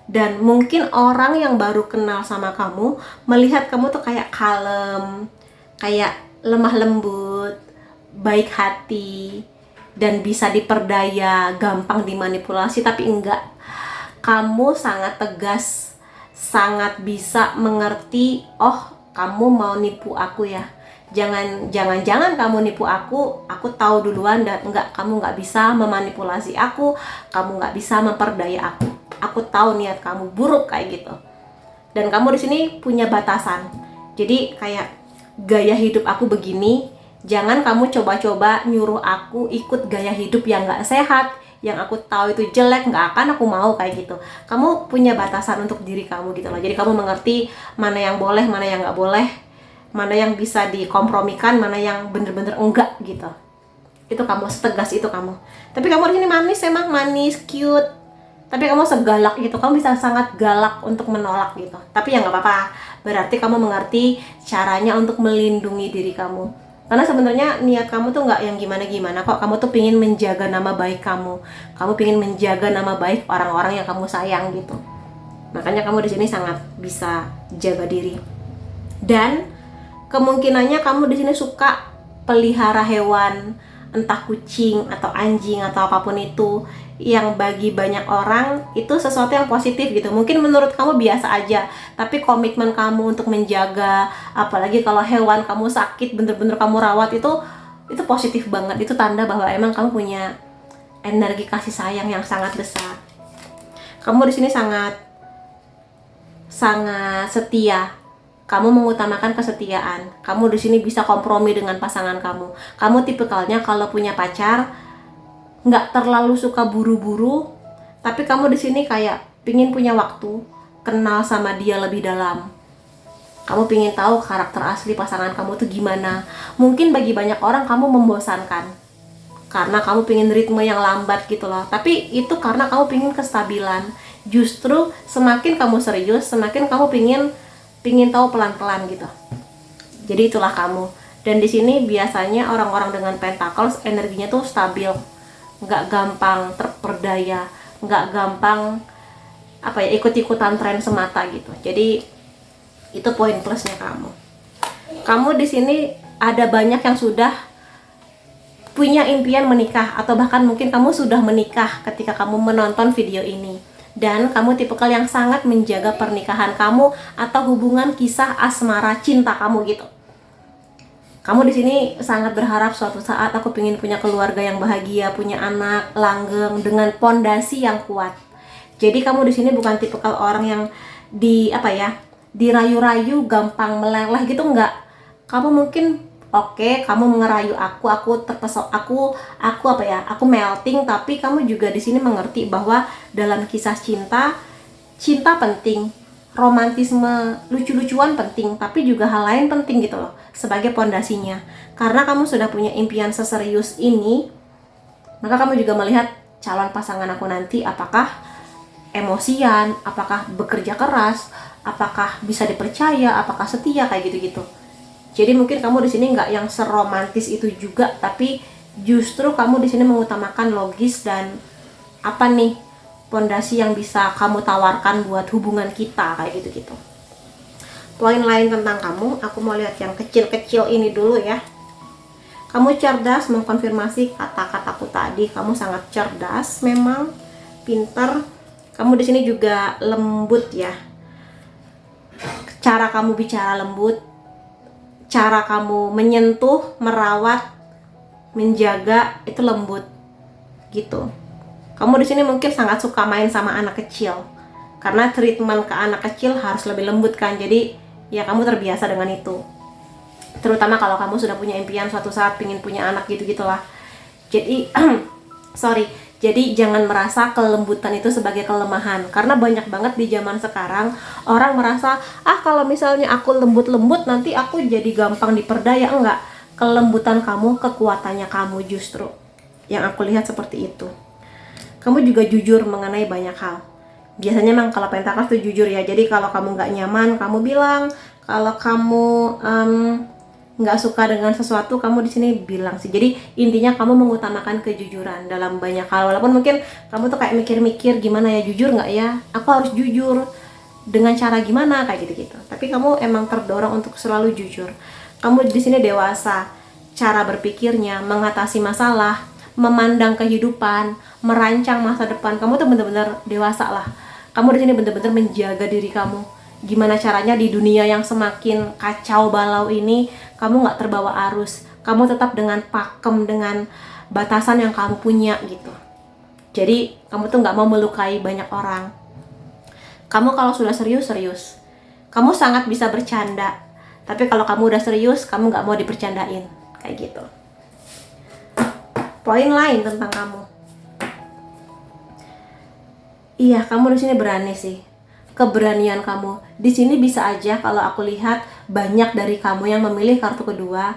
dan mungkin orang yang baru kenal sama kamu melihat kamu tuh kayak kalem, kayak lemah lembut, baik hati, dan bisa diperdaya, gampang dimanipulasi. Tapi enggak, kamu sangat tegas, sangat bisa mengerti. Oh, kamu mau nipu aku ya, jangan kamu nipu aku tahu duluan. Dan enggak, kamu nggak bisa memanipulasi aku, kamu nggak bisa memperdaya aku tahu niat kamu buruk kayak gitu. Dan kamu di sini punya batasan, jadi kayak gaya hidup aku begini, jangan kamu coba-coba nyuruh aku ikut gaya hidup yang nggak sehat, yang aku tahu itu jelek, nggak akan aku mau kayak gitu. Kamu punya batasan untuk diri kamu gitu loh. Jadi kamu mengerti mana yang boleh, mana yang nggak boleh, mana yang bisa dikompromikan, mana yang bener-bener enggak gitu. Itu kamu, setegas itu kamu. Tapi kamu di sini manis, emang manis, cute. Tapi kamu segalak gitu, kamu bisa sangat galak untuk menolak gitu. Tapi ya nggak apa-apa, berarti kamu mengerti caranya untuk melindungi diri kamu. Karena sebenarnya niat kamu tuh nggak yang gimana-gimana kok. Kamu tuh pingin menjaga nama baik kamu. Kamu pingin menjaga nama baik orang-orang yang kamu sayang gitu. Makanya kamu di sini sangat bisa jaga diri. Dan kemungkinannya kamu di sini suka pelihara hewan, entah kucing atau anjing atau apapun itu, yang bagi banyak orang itu sesuatu yang positif gitu. Mungkin menurut kamu biasa aja, tapi komitmen kamu untuk menjaga, apalagi kalau hewan kamu sakit bener-bener kamu rawat, itu positif banget. Itu tanda bahwa emang kamu punya energi kasih sayang yang sangat besar. Kamu di sini sangat setia. Kamu mengutamakan kesetiaan. Kamu di sini bisa kompromi dengan pasangan kamu. Kamu tipikalnya kalau punya pacar nggak terlalu suka buru-buru, tapi kamu di sini kayak pingin punya waktu, kenal sama dia lebih dalam. Kamu pingin tahu karakter asli pasangan kamu tuh gimana. Mungkin bagi banyak orang kamu membosankan, karena kamu pingin ritme yang lambat gitu loh. Tapi itu karena kamu pingin kestabilan. Justru semakin kamu serius, semakin kamu pingin tahu pelan-pelan gitu. Jadi itulah kamu. Dan di sini biasanya orang-orang dengan pentacles energinya tuh stabil, nggak gampang terperdaya, nggak gampang ikut-ikutan tren semata gitu. Jadi itu poin plusnya kamu. Kamu di sini ada banyak yang sudah punya impian menikah, atau bahkan mungkin kamu sudah menikah ketika kamu menonton video ini. Dan kamu tipikal yang sangat menjaga pernikahan kamu atau hubungan kisah asmara cinta kamu gitu. Kamu di sini sangat berharap suatu saat aku pengen punya keluarga yang bahagia, punya anak langgeng dengan pondasi yang kuat. Jadi kamu di sini bukan tipikal orang yang dirayu-rayu, gampang meleleh gitu, enggak. Kamu mungkin kamu ngerayu aku terpesona, aku melting, tapi kamu juga di sini mengerti bahwa dalam kisah cinta penting, romantisme, lucu-lucuan penting, tapi juga hal lain penting gitu loh sebagai pondasinya. Karena kamu sudah punya impian seserius ini, maka kamu juga melihat calon pasangan aku nanti apakah emosian, apakah bekerja keras, apakah bisa dipercaya, apakah setia, kayak gitu-gitu. Jadi mungkin kamu di sini nggak yang seromantis itu juga, tapi justru kamu di sini mengutamakan logis dan pondasi yang bisa kamu tawarkan buat hubungan kita, kayak gitu-gitu. Poin lain tentang kamu, aku mau lihat yang kecil-kecil ini dulu ya. Kamu cerdas, mengkonfirmasi kata-kataku tadi. Kamu sangat cerdas, memang pintar. Kamu di sini juga lembut ya. Cara kamu bicara lembut, cara kamu menyentuh, merawat, menjaga itu lembut gitu. Kamu di sini mungkin sangat suka main sama anak kecil, karena treatment ke anak kecil harus lebih lembut kan. Jadi ya kamu terbiasa dengan itu. Terutama kalau kamu sudah punya impian suatu saat pingin punya anak gitu-gitulah. Jadi Jadi jangan merasa kelembutan itu sebagai kelemahan, karena banyak banget di zaman sekarang orang merasa kalau misalnya aku lembut-lembut nanti aku jadi gampang diperdaya. Enggak, kelembutan kamu, kekuatannya kamu justru. Yang aku lihat seperti itu. Kamu juga jujur mengenai banyak hal. Biasanya emang kalau Pentakel tuh jujur ya. Jadi kalau kamu nggak nyaman, kamu bilang. Kalau kamu nggak suka dengan sesuatu, kamu di sini bilang sih. Jadi intinya kamu mengutamakan kejujuran dalam banyak hal. Walaupun mungkin kamu tuh kayak mikir-mikir gimana ya, jujur nggak ya? Aku harus jujur dengan cara gimana kayak gitu-gitu. Tapi kamu emang terdorong untuk selalu jujur. Kamu di sini dewasa, cara berpikirnya, mengatasi masalah, memandang kehidupan, merancang masa depan. Kamu tuh bener-bener dewasa lah. Kamu di sini bener-bener menjaga diri kamu. Gimana caranya di dunia yang semakin kacau balau ini, kamu nggak terbawa arus. Kamu tetap dengan pakem, dengan batasan yang kamu punya gitu. Jadi kamu tuh nggak mau melukai banyak orang. Kamu kalau sudah serius, serius. Kamu sangat bisa bercanda. Tapi kalau kamu udah serius, kamu nggak mau dipercandain. Kayak gitu. Poin lain tentang kamu. Iya, kamu di sini berani sih. Keberanian kamu di sini bisa aja kalau aku lihat banyak dari kamu yang memilih kartu kedua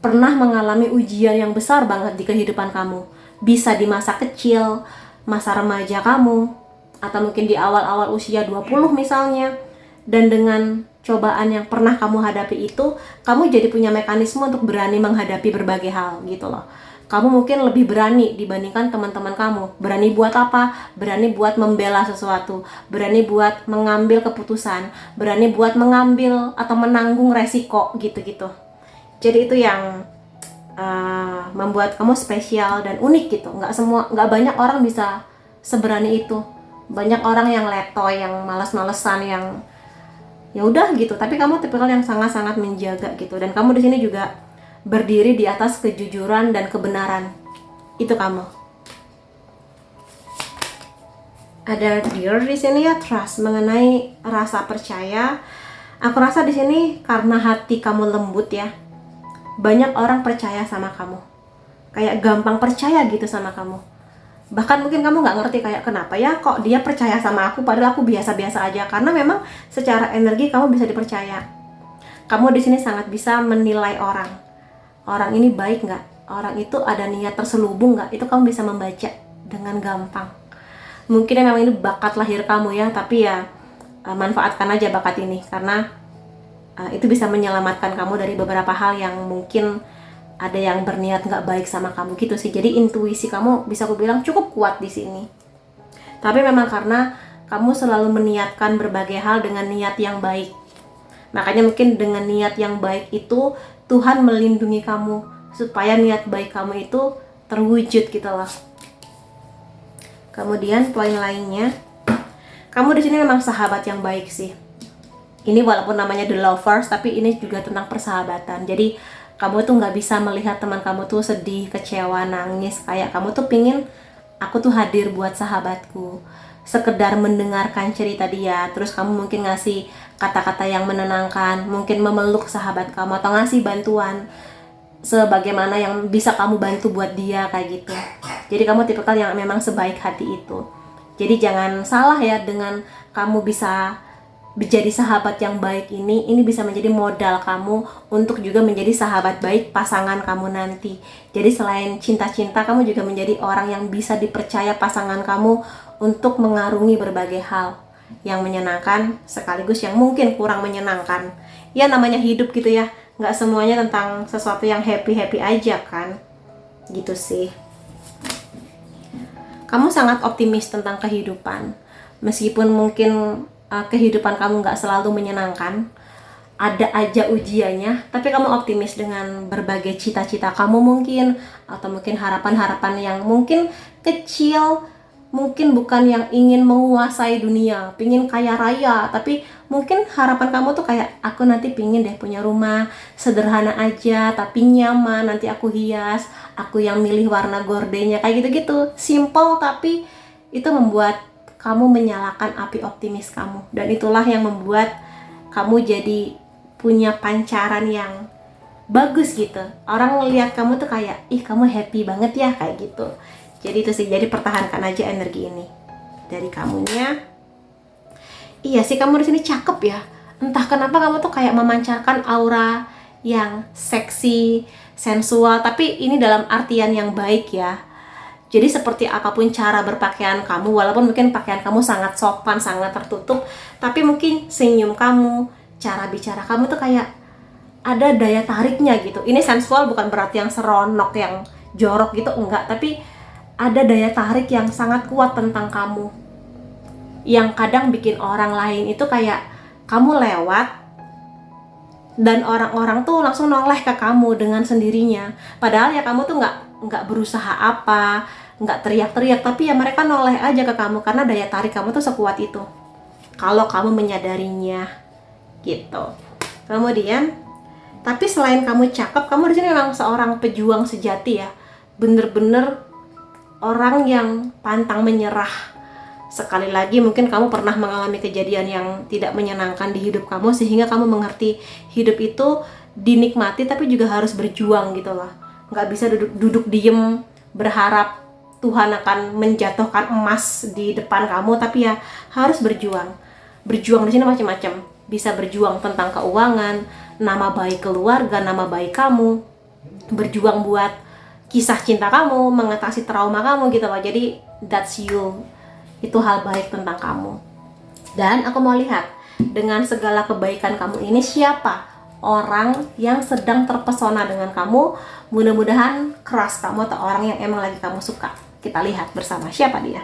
pernah mengalami ujian yang besar banget di kehidupan kamu. Bisa di masa kecil, masa remaja kamu, atau mungkin di awal-awal usia 20 misalnya. Dan dengan cobaan yang pernah kamu hadapi itu, kamu jadi punya mekanisme untuk berani menghadapi berbagai hal gitu loh. Kamu mungkin lebih berani dibandingkan teman-teman kamu. Berani buat apa? Berani buat membela sesuatu, berani buat mengambil keputusan, berani buat mengambil atau menanggung resiko gitu-gitu. Jadi itu yang membuat kamu spesial dan unik gitu. Nggak banyak orang bisa seberani itu. Banyak orang yang letoy, yang malas-malesan, yang ya udah gitu. Tapi kamu tipikal yang sangat-sangat menjaga gitu. Dan kamu di sini juga berdiri di atas kejujuran dan kebenaran. Itu kamu. Ada dear di sini ya, trust, mengenai rasa percaya. Aku rasa di sini karena hati kamu lembut ya. Banyak orang percaya sama kamu. Kayak gampang percaya gitu sama kamu. Bahkan mungkin kamu nggak ngerti kayak kenapa ya kok dia percaya sama aku padahal aku biasa-biasa aja. Karena memang secara energi kamu bisa dipercaya. Kamu di sini sangat bisa menilai orang. Orang ini baik nggak? Orang itu ada niat terselubung nggak? Itu kamu bisa membaca dengan gampang. Mungkin memang ini bakat lahir kamu ya, tapi ya manfaatkan aja bakat ini karena itu bisa menyelamatkan kamu dari beberapa hal yang mungkin ada yang berniat nggak baik sama kamu gitu sih. Jadi intuisi kamu bisa aku bilang cukup kuat di sini. Tapi memang karena kamu selalu meniatkan berbagai hal dengan niat yang baik. Makanya mungkin dengan niat yang baik itu Tuhan melindungi kamu supaya niat baik kamu itu terwujud gitu loh. Kemudian poin lainnya, kamu di sini memang sahabat yang baik sih. Ini walaupun namanya the lovers, tapi ini juga tentang persahabatan. Jadi kamu tuh nggak bisa melihat teman kamu tuh sedih, kecewa, nangis. Kayak kamu tuh pingin aku tuh hadir buat sahabatku. Sekedar mendengarkan cerita dia, terus kamu mungkin ngasih kata-kata yang menenangkan, mungkin memeluk sahabat kamu atau ngasih bantuan sebagaimana yang bisa kamu bantu buat dia kayak gitu. Jadi kamu tipikal yang memang sebaik hati itu. Jadi jangan salah ya, dengan kamu bisa menjadi sahabat yang baik ini bisa menjadi modal kamu untuk juga menjadi sahabat baik pasangan kamu nanti. Jadi selain cinta-cinta, kamu juga menjadi orang yang bisa dipercaya pasangan kamu untuk mengarungi berbagai hal yang menyenangkan sekaligus yang mungkin kurang menyenangkan. Ya namanya hidup gitu ya, nggak semuanya tentang sesuatu yang happy-happy aja kan. Gitu sih. Kamu sangat optimis tentang kehidupan. Meskipun mungkin kehidupan kamu nggak selalu menyenangkan, ada aja ujiannya, tapi kamu optimis dengan berbagai cita-cita kamu mungkin, atau mungkin harapan-harapan yang mungkin kecil, mungkin bukan yang ingin menguasai dunia, pingin kaya raya, tapi mungkin harapan kamu tuh kayak aku nanti pingin deh punya rumah sederhana aja tapi nyaman, nanti aku hias, aku yang milih warna gordenya kayak gitu-gitu, simple tapi itu membuat kamu menyalakan api optimis kamu, dan itulah yang membuat kamu jadi punya pancaran yang bagus gitu. Orang ngelihat kamu tuh kayak, ih kamu happy banget ya kayak gitu. Jadi itu sih, jadi pertahankan aja energi ini dari kamunya. Iya sih, kamu di sini cakep ya. Entah kenapa kamu tuh kayak memancarkan aura yang seksi, sensual, tapi ini dalam artian yang baik ya. Jadi seperti apapun cara berpakaian kamu, walaupun mungkin pakaian kamu sangat sopan, sangat tertutup, tapi mungkin senyum kamu, cara bicara kamu tuh kayak ada daya tariknya gitu. Ini sensual bukan berarti yang seronok, yang jorok gitu, enggak. Tapi ada daya tarik yang sangat kuat tentang kamu, yang kadang bikin orang lain itu kayak kamu lewat dan orang-orang tuh langsung noleh ke kamu dengan sendirinya. Padahal ya kamu tuh nggak berusaha apa, nggak teriak-teriak, tapi ya mereka noleh aja ke kamu karena daya tarik kamu tuh sekuat itu. Kalau kamu menyadarinya, gitu. Kemudian, tapi selain kamu cakep, kamu di sini memang seorang pejuang sejati ya. Bener-bener orang yang pantang menyerah. Sekali lagi mungkin kamu pernah mengalami kejadian yang tidak menyenangkan di hidup kamu, sehingga kamu mengerti hidup itu dinikmati tapi juga harus berjuang gitu loh. Nggak bisa duduk diem berharap Tuhan akan menjatuhkan emas di depan kamu, tapi ya harus berjuang. Berjuang di sini macam-macam. Bisa berjuang tentang keuangan, nama baik keluarga, nama baik kamu, berjuang buat kisah cinta kamu, mengatasi trauma kamu gitu loh. Jadi that's you. Itu hal baik tentang kamu. Dan aku mau lihat dengan segala kebaikan kamu ini, siapa orang yang sedang terpesona dengan kamu. Mudah-mudahan crush kamu atau orang yang emang lagi kamu suka. Kita lihat bersama siapa dia.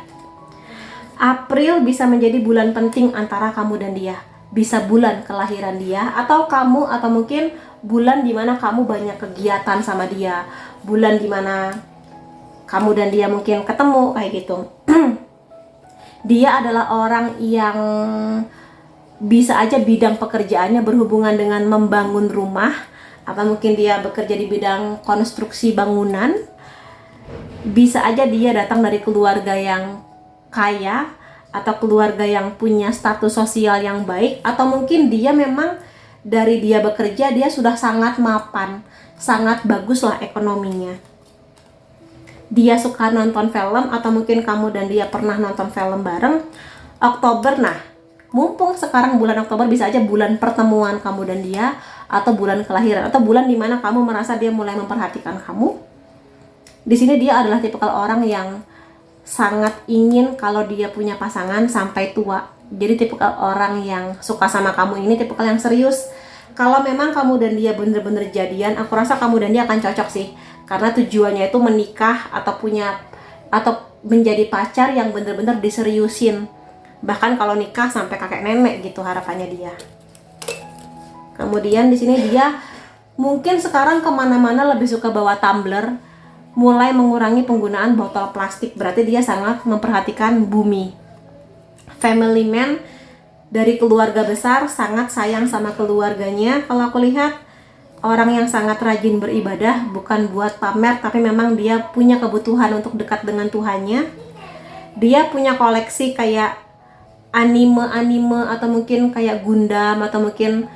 April bisa menjadi bulan penting antara kamu dan dia. Bisa bulan kelahiran dia, atau kamu, atau mungkin bulan dimana kamu banyak kegiatan sama dia, bulan dimana kamu dan dia mungkin ketemu kayak gitu. Dia adalah orang yang bisa aja bidang pekerjaannya berhubungan dengan membangun rumah, atau mungkin dia bekerja di bidang konstruksi bangunan. Bisa aja dia datang dari keluarga yang kaya, atau keluarga yang punya status sosial yang baik, atau mungkin dia memang dari dia bekerja dia sudah sangat mapan, sangat bagus lah ekonominya. Dia suka nonton film, atau mungkin kamu dan dia pernah nonton film bareng. Oktober, nah mumpung sekarang bulan Oktober, bisa aja bulan pertemuan kamu dan dia, atau bulan kelahiran, atau bulan dimana kamu merasa dia mulai memperhatikan kamu. Di sini dia adalah tipikal orang yang sangat ingin kalau dia punya pasangan sampai tua. Jadi tipikal orang yang suka sama kamu ini tipikal yang serius. Kalau memang kamu dan dia bener-bener jadian, aku rasa kamu dan dia akan cocok sih. Karena tujuannya itu menikah atau menjadi pacar yang bener-bener diseriusin. Bahkan kalau nikah sampai kakek nenek gitu harapannya dia. Kemudian di sini dia mungkin sekarang kemana-mana lebih suka bawa tumbler, mulai mengurangi penggunaan botol plastik. Berarti dia sangat memperhatikan bumi. Family man, dari keluarga besar, sangat sayang sama keluarganya. Kalau aku lihat orang yang sangat rajin beribadah, bukan buat pamer, tapi memang dia punya kebutuhan untuk dekat dengan Tuhannya. Dia punya koleksi kayak anime atau mungkin kayak Gundam, atau mungkin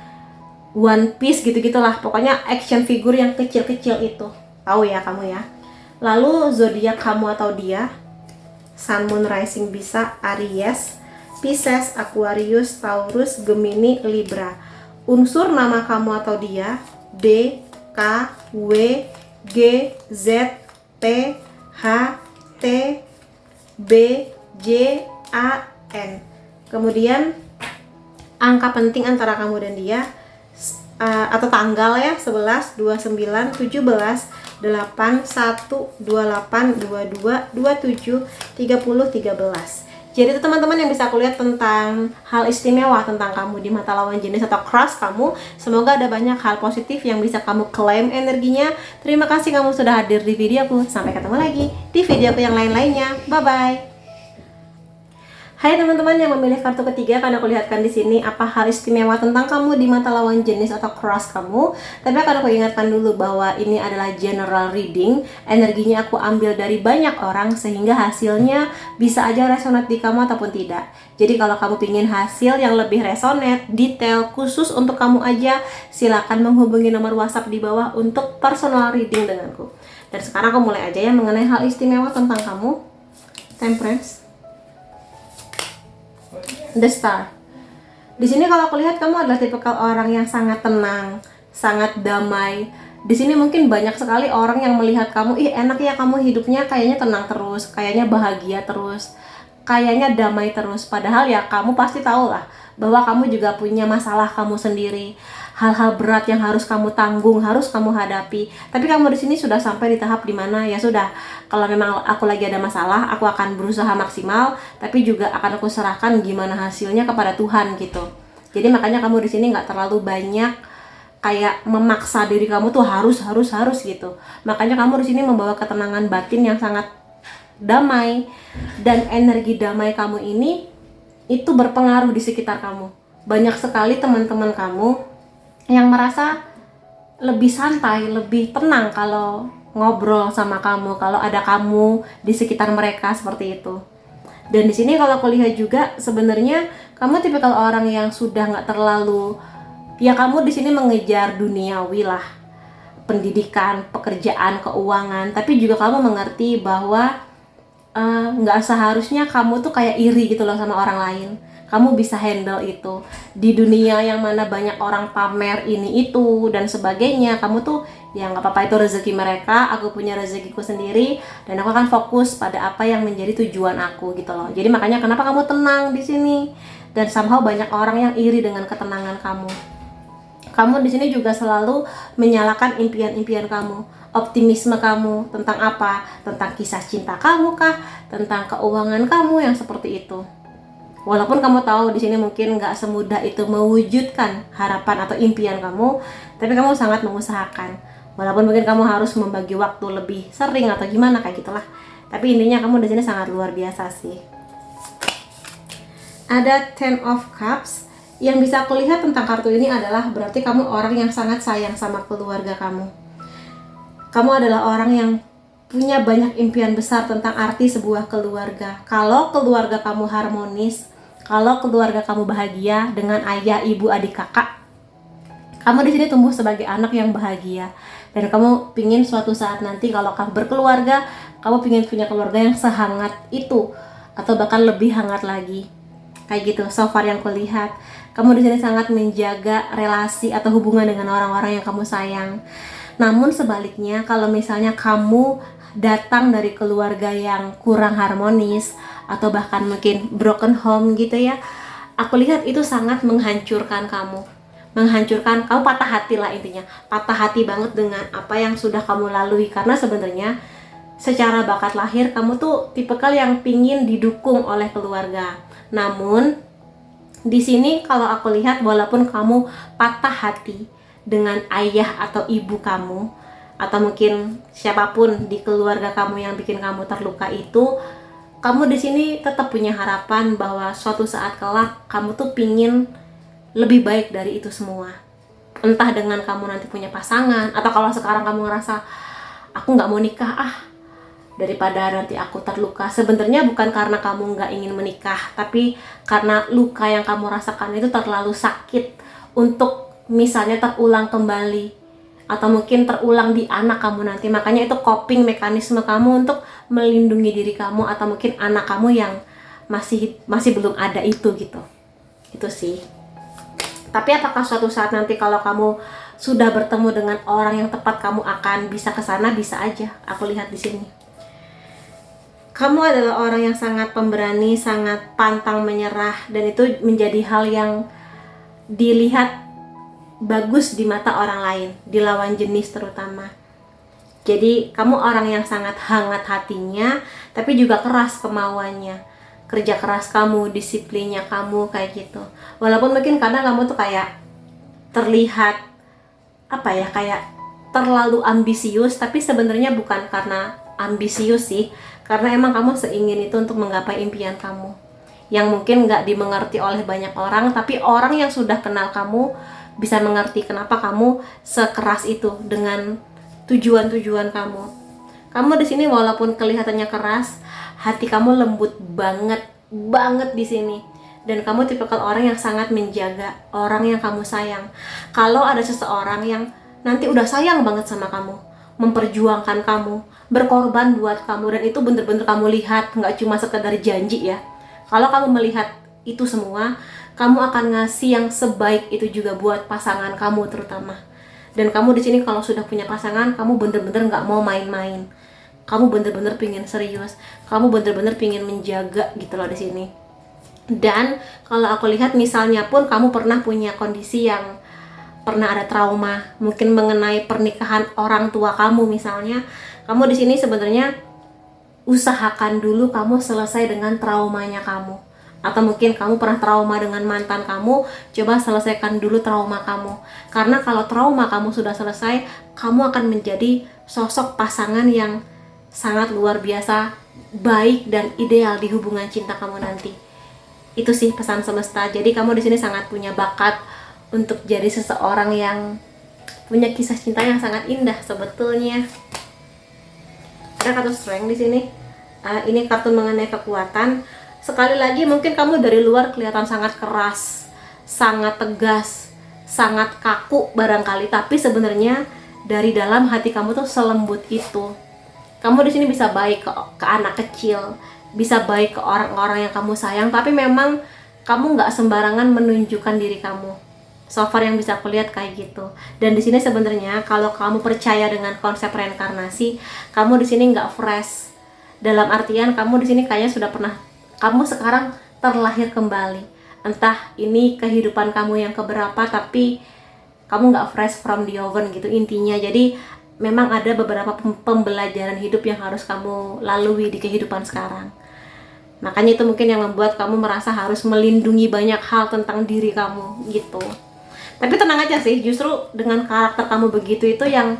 One Piece gitu-gitulah. Pokoknya action figure yang kecil-kecil itu. Tahu ya kamu ya. Lalu zodiak kamu atau dia, Sun, Moon, Rising bisa Aries, Pisces, Aquarius, Taurus, Gemini, Libra. Unsur nama kamu atau dia D, K, W, G, Z, T, H, T, B, J, A, N. Kemudian angka penting antara kamu dan dia, atau tanggal ya, 11, 29, 17, 8, 1, 28, 22, 27, 30, 13. Jadi itu teman-teman yang bisa aku lihat tentang hal istimewa tentang kamu di mata lawan jenis atau crush kamu. Semoga ada banyak hal positif yang bisa kamu klaim energinya. Terima kasih kamu sudah hadir di videoku. Sampai ketemu lagi di videoku yang lain-lainnya. Bye-bye. Hai teman-teman yang memilih kartu ketiga, karena aku lihatkan di sini apa hal istimewa tentang kamu di mata lawan jenis atau crush kamu. Tapi akan aku ingatkan dulu bahwa ini adalah general reading. Energinya aku ambil dari banyak orang sehingga hasilnya bisa aja resonate di kamu ataupun tidak. Jadi kalau kamu pingin hasil yang lebih resonate, detail, khusus untuk kamu aja, silakan menghubungi nomor WhatsApp di bawah untuk personal reading denganku. Dan sekarang aku mulai aja ya mengenai hal istimewa tentang kamu. Temperance, The Star. Di sini kalau aku lihat kamu adalah tipikal orang yang sangat tenang, sangat damai, Di sini mungkin banyak sekali orang yang melihat kamu, ih enak ya kamu hidupnya kayaknya tenang terus, kayaknya bahagia terus, kayaknya damai terus. Padahal ya kamu pasti tahu lah bahwa kamu juga punya masalah kamu sendiri, hal-hal berat yang harus kamu tanggung, harus kamu hadapi. Tapi kamu di sini sudah sampai di tahap dimana ya sudah, kalau memang aku lagi ada masalah, aku akan berusaha maksimal, tapi juga akan aku serahkan gimana hasilnya kepada Tuhan gitu. Jadi makanya kamu di sini nggak terlalu banyak kayak memaksa diri kamu tuh harus gitu. Makanya kamu di sini membawa ketenangan batin yang sangat damai, dan energi damai kamu ini itu berpengaruh di sekitar kamu. Banyak sekali teman-teman kamu yang merasa lebih santai, lebih tenang kalau ngobrol sama kamu, kalau ada kamu di sekitar mereka seperti itu. Dan di sini kalau aku lihat juga sebenarnya kamu tipikal orang yang sudah nggak terlalu, ya kamu di sini mengejar duniawi lah, pendidikan, pekerjaan, keuangan, tapi juga kamu mengerti bahwa nggak seharusnya kamu tuh kayak iri gitu loh sama orang lain. Kamu bisa handle itu di dunia yang mana banyak orang pamer ini itu dan sebagainya. Kamu tuh ya nggak apa-apa, itu rezeki mereka, aku punya rezekiku sendiri, dan aku akan fokus pada apa yang menjadi tujuan aku gitu loh. Jadi makanya kenapa kamu tenang di sini, dan somehow banyak orang yang iri dengan ketenangan kamu. Kamu di sini juga selalu menyalakan impian-impian kamu, optimisme kamu tentang apa? Tentang kisah cinta kamu kah? Tentang keuangan kamu yang seperti itu. Walaupun kamu tahu di sini mungkin nggak semudah itu mewujudkan harapan atau impian kamu, tapi kamu sangat mengusahakan. Walaupun mungkin kamu harus membagi waktu lebih sering atau gimana kayak gitulah. Tapi intinya kamu di sini sangat luar biasa sih. Ada Ten of Cups. Yang bisa aku lihat tentang kartu ini adalah berarti kamu orang yang sangat sayang sama keluarga kamu. Kamu adalah orang yang punya banyak impian besar tentang arti sebuah keluarga. Kalau keluarga kamu harmonis, kalau keluarga kamu bahagia dengan ayah, ibu, adik, kakak, kamu di sini tumbuh sebagai anak yang bahagia. Dan kamu pingin suatu saat nanti kalau kamu berkeluarga, kamu pingin punya keluarga yang sehangat itu, atau bahkan lebih hangat lagi. Kayak gitu, so far yang kulihat. Kamu di sini sangat menjaga relasi atau hubungan dengan orang-orang yang kamu sayang. Namun sebaliknya, kalau misalnya kamu datang dari keluarga yang kurang harmonis atau bahkan mungkin broken home gitu ya, aku lihat itu sangat menghancurkan kamu. Menghancurkan, kamu patah hati lah intinya. Patah hati banget dengan apa yang sudah kamu lalui, karena sebenarnya secara bakat lahir kamu tuh tipikal yang pingin didukung oleh keluarga. Namun di sini kalau aku lihat, walaupun kamu patah hati dengan ayah atau ibu kamu, atau mungkin siapapun di keluarga kamu yang bikin kamu terluka itu, kamu di sini tetap punya harapan bahwa suatu saat kelak kamu tuh pingin lebih baik dari itu semua. Entah dengan kamu nanti punya pasangan, atau kalau sekarang kamu ngerasa aku nggak mau nikah daripada nanti aku terluka. Sebenarnya bukan karena kamu nggak ingin menikah, tapi karena luka yang kamu rasakan itu terlalu sakit untuk misalnya terulang kembali, atau mungkin terulang di anak kamu nanti. Makanya itu coping mekanisme kamu untuk melindungi diri kamu, atau mungkin anak kamu yang masih belum ada itu gitu. Itu sih. Tapi apakah suatu saat nanti kalau kamu sudah bertemu dengan orang yang tepat, kamu akan bisa ke sana? Bisa aja. Aku lihat di sini. Kamu adalah orang yang sangat pemberani, sangat pantang menyerah, dan itu menjadi hal yang dilihat bagus di mata orang lain, di lawan jenis terutama. Jadi kamu orang yang sangat hangat hatinya, tapi juga keras kemauannya. Kerja keras kamu, disiplinnya kamu kayak gitu. Walaupun mungkin karena kamu tuh kayak terlihat kayak terlalu ambisius, tapi sebenarnya bukan karena ambisius sih, karena emang kamu seingin itu untuk menggapai impian kamu yang mungkin nggak dimengerti oleh banyak orang, tapi orang yang sudah kenal kamu bisa mengerti kenapa kamu sekeras itu dengan tujuan-tujuan kamu. Kamu di sini walaupun kelihatannya keras, hati kamu lembut banget di sini. Dan kamu tipikal orang yang sangat menjaga orang yang kamu sayang. Kalau ada seseorang yang nanti udah sayang banget sama kamu, memperjuangkan kamu, berkorban buat kamu, dan itu bener-bener kamu lihat, nggak cuma sekedar janji ya. Kalau kamu melihat itu semua, kamu akan ngasih yang sebaik itu juga buat pasangan kamu terutama. Dan kamu di sini kalau sudah punya pasangan, kamu bener-bener nggak mau main-main. Kamu bener-bener pingin serius. Kamu bener-bener pingin menjaga gitu loh di sini. Dan kalau aku lihat misalnya pun kamu pernah punya kondisi yang pernah ada trauma, mungkin mengenai pernikahan orang tua kamu misalnya, kamu di sini sebenarnya usahakan dulu kamu selesai dengan traumanya kamu. Atau mungkin kamu pernah trauma dengan mantan kamu, coba selesaikan dulu trauma kamu. Karena kalau trauma kamu sudah selesai, kamu akan menjadi sosok pasangan yang sangat luar biasa, baik dan ideal di hubungan cinta kamu nanti. Itu sih pesan semesta. Jadi kamu di sini sangat punya bakat untuk jadi seseorang yang punya kisah cinta yang sangat indah sebetulnya. Ada kartu strength di sini. Ini kartu mengenai kekuatan. Sekali lagi mungkin kamu dari luar kelihatan sangat keras, sangat tegas, sangat kaku barangkali, tapi sebenarnya dari dalam hati kamu tuh selembut itu. Kamu di sini bisa baik ke anak kecil, bisa baik ke orang-orang yang kamu sayang, tapi memang kamu nggak sembarangan menunjukkan diri kamu. So far yang bisa aku lihat kayak gitu. Dan di sini sebenarnya kalau kamu percaya dengan konsep reinkarnasi, kamu di sini nggak fresh. Dalam artian kamu di sini kayaknya sudah pernah, kamu sekarang terlahir kembali. Entah ini kehidupan kamu yang keberapa, tapi kamu nggak fresh from the oven gitu intinya. Jadi memang ada beberapa pembelajaran hidup yang harus kamu lalui di kehidupan sekarang. Makanya itu mungkin yang membuat kamu merasa harus melindungi banyak hal tentang diri kamu gitu. Tapi tenang aja sih, justru dengan karakter kamu begitu itu yang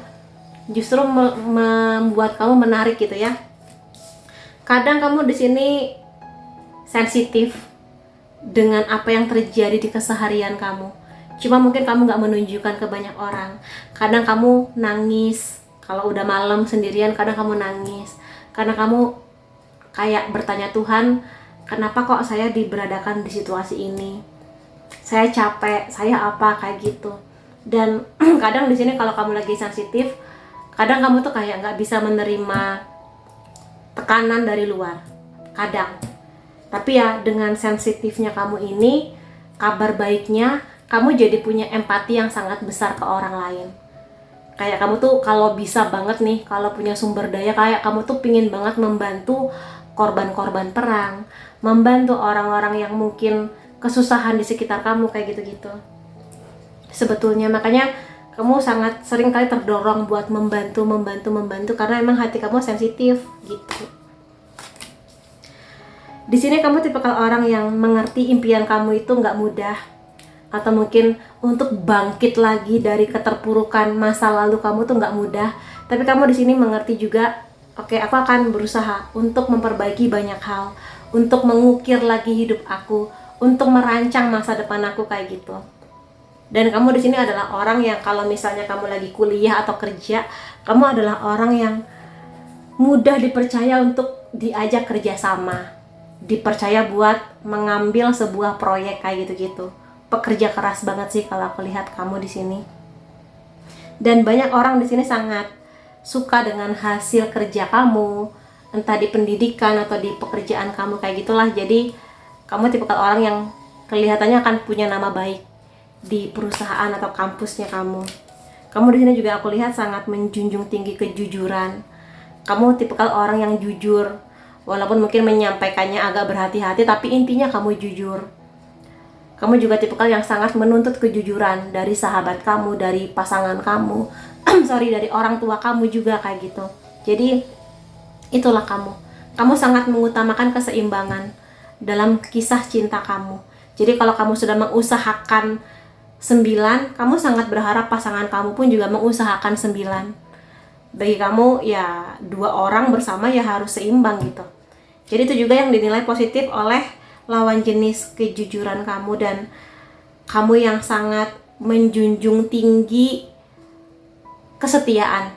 justru membuat kamu menarik gitu ya. Kadang kamu di sini sensitif dengan apa yang terjadi di keseharian kamu. Cuma mungkin kamu nggak menunjukkan ke banyak orang. Kadang kamu nangis kalau udah malam sendirian. Kadang kamu nangis karena kamu kayak bertanya, Tuhan, kenapa kok saya diberadakan di situasi ini? Saya capek, saya apa kayak gitu. Dan kadang di sini kalau kamu lagi sensitif, kadang kamu tuh kayak nggak bisa menerima tekanan dari luar. Kadang. Tapi ya dengan sensitifnya kamu ini, kabar baiknya kamu jadi punya empati yang sangat besar ke orang lain. Kayak kamu tuh kalau bisa banget nih, kalau punya sumber daya, kayak kamu tuh pingin banget membantu korban-korban perang, membantu orang-orang yang mungkin kesusahan di sekitar kamu kayak gitu-gitu. Sebetulnya makanya kamu sangat sering kali terdorong buat membantu karena emang hati kamu sensitif gitu. Di sini kamu tipikal orang yang mengerti impian kamu itu nggak mudah, atau mungkin untuk bangkit lagi dari keterpurukan masa lalu kamu tuh nggak mudah. Tapi kamu di sini mengerti juga, oke, aku akan berusaha untuk memperbaiki banyak hal, untuk mengukir lagi hidup aku, untuk merancang masa depan aku kayak gitu. Dan kamu di sini adalah orang yang kalau misalnya kamu lagi kuliah atau kerja, kamu adalah orang yang mudah dipercaya untuk diajak kerjasama, dipercaya buat mengambil sebuah proyek kayak gitu-gitu. Pekerja keras banget sih kalau aku lihat kamu di sini. Dan banyak orang di sini sangat suka dengan hasil kerja kamu, entah di pendidikan atau di pekerjaan kamu kayak gitulah. Jadi kamu tipikal orang yang kelihatannya akan punya nama baik di perusahaan atau kampusnya kamu. Kamu di sini juga aku lihat sangat menjunjung tinggi kejujuran. Kamu tipikal orang yang jujur, walaupun mungkin menyampaikannya agak berhati-hati, tapi intinya kamu jujur. Kamu juga tipikal yang sangat menuntut kejujuran dari sahabat kamu, dari pasangan kamu, dari orang tua kamu juga kayak gitu. Jadi itulah kamu. Kamu sangat mengutamakan keseimbangan dalam kisah cinta kamu. Jadi kalau kamu sudah mengusahakan 9, kamu sangat berharap pasangan kamu pun juga mengusahakan 9. Bagi kamu ya 2 orang bersama ya harus seimbang gitu. Jadi itu juga yang dinilai positif oleh lawan jenis kejujuran kamu, dan kamu yang sangat menjunjung tinggi kesetiaan.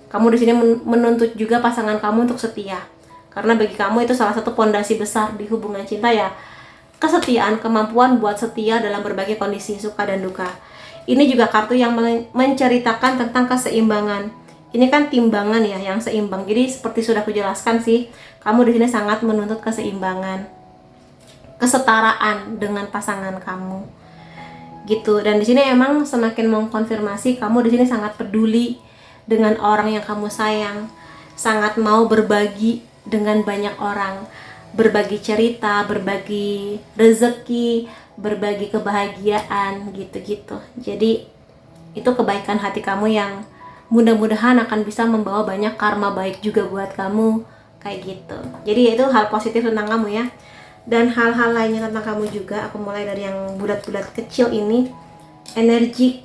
Kamu di sini menuntut juga pasangan kamu untuk setia. Karena bagi kamu itu salah satu pondasi besar di hubungan cinta ya, kesetiaan, kemampuan buat setia dalam berbagai kondisi suka dan duka. Ini juga kartu yang menceritakan tentang keseimbangan. Ini kan timbangan ya yang seimbang. Jadi seperti sudah aku jelaskan sih, kamu di sini sangat menuntut keseimbangan, kesetaraan dengan pasangan kamu. gitu. Dan di sini emang semakin mengkonfirmasi kamu di sini sangat peduli dengan orang yang kamu sayang, sangat mau berbagi dengan banyak orang, berbagi cerita, berbagi rezeki, berbagi kebahagiaan gitu-gitu. Jadi itu kebaikan hati kamu yang mudah-mudahan akan bisa membawa banyak karma baik juga buat kamu, kayak gitu. Jadi itu hal positif tentang kamu ya. Dan hal-hal lainnya tentang kamu juga, aku mulai dari yang bulat-bulat kecil ini. Energi.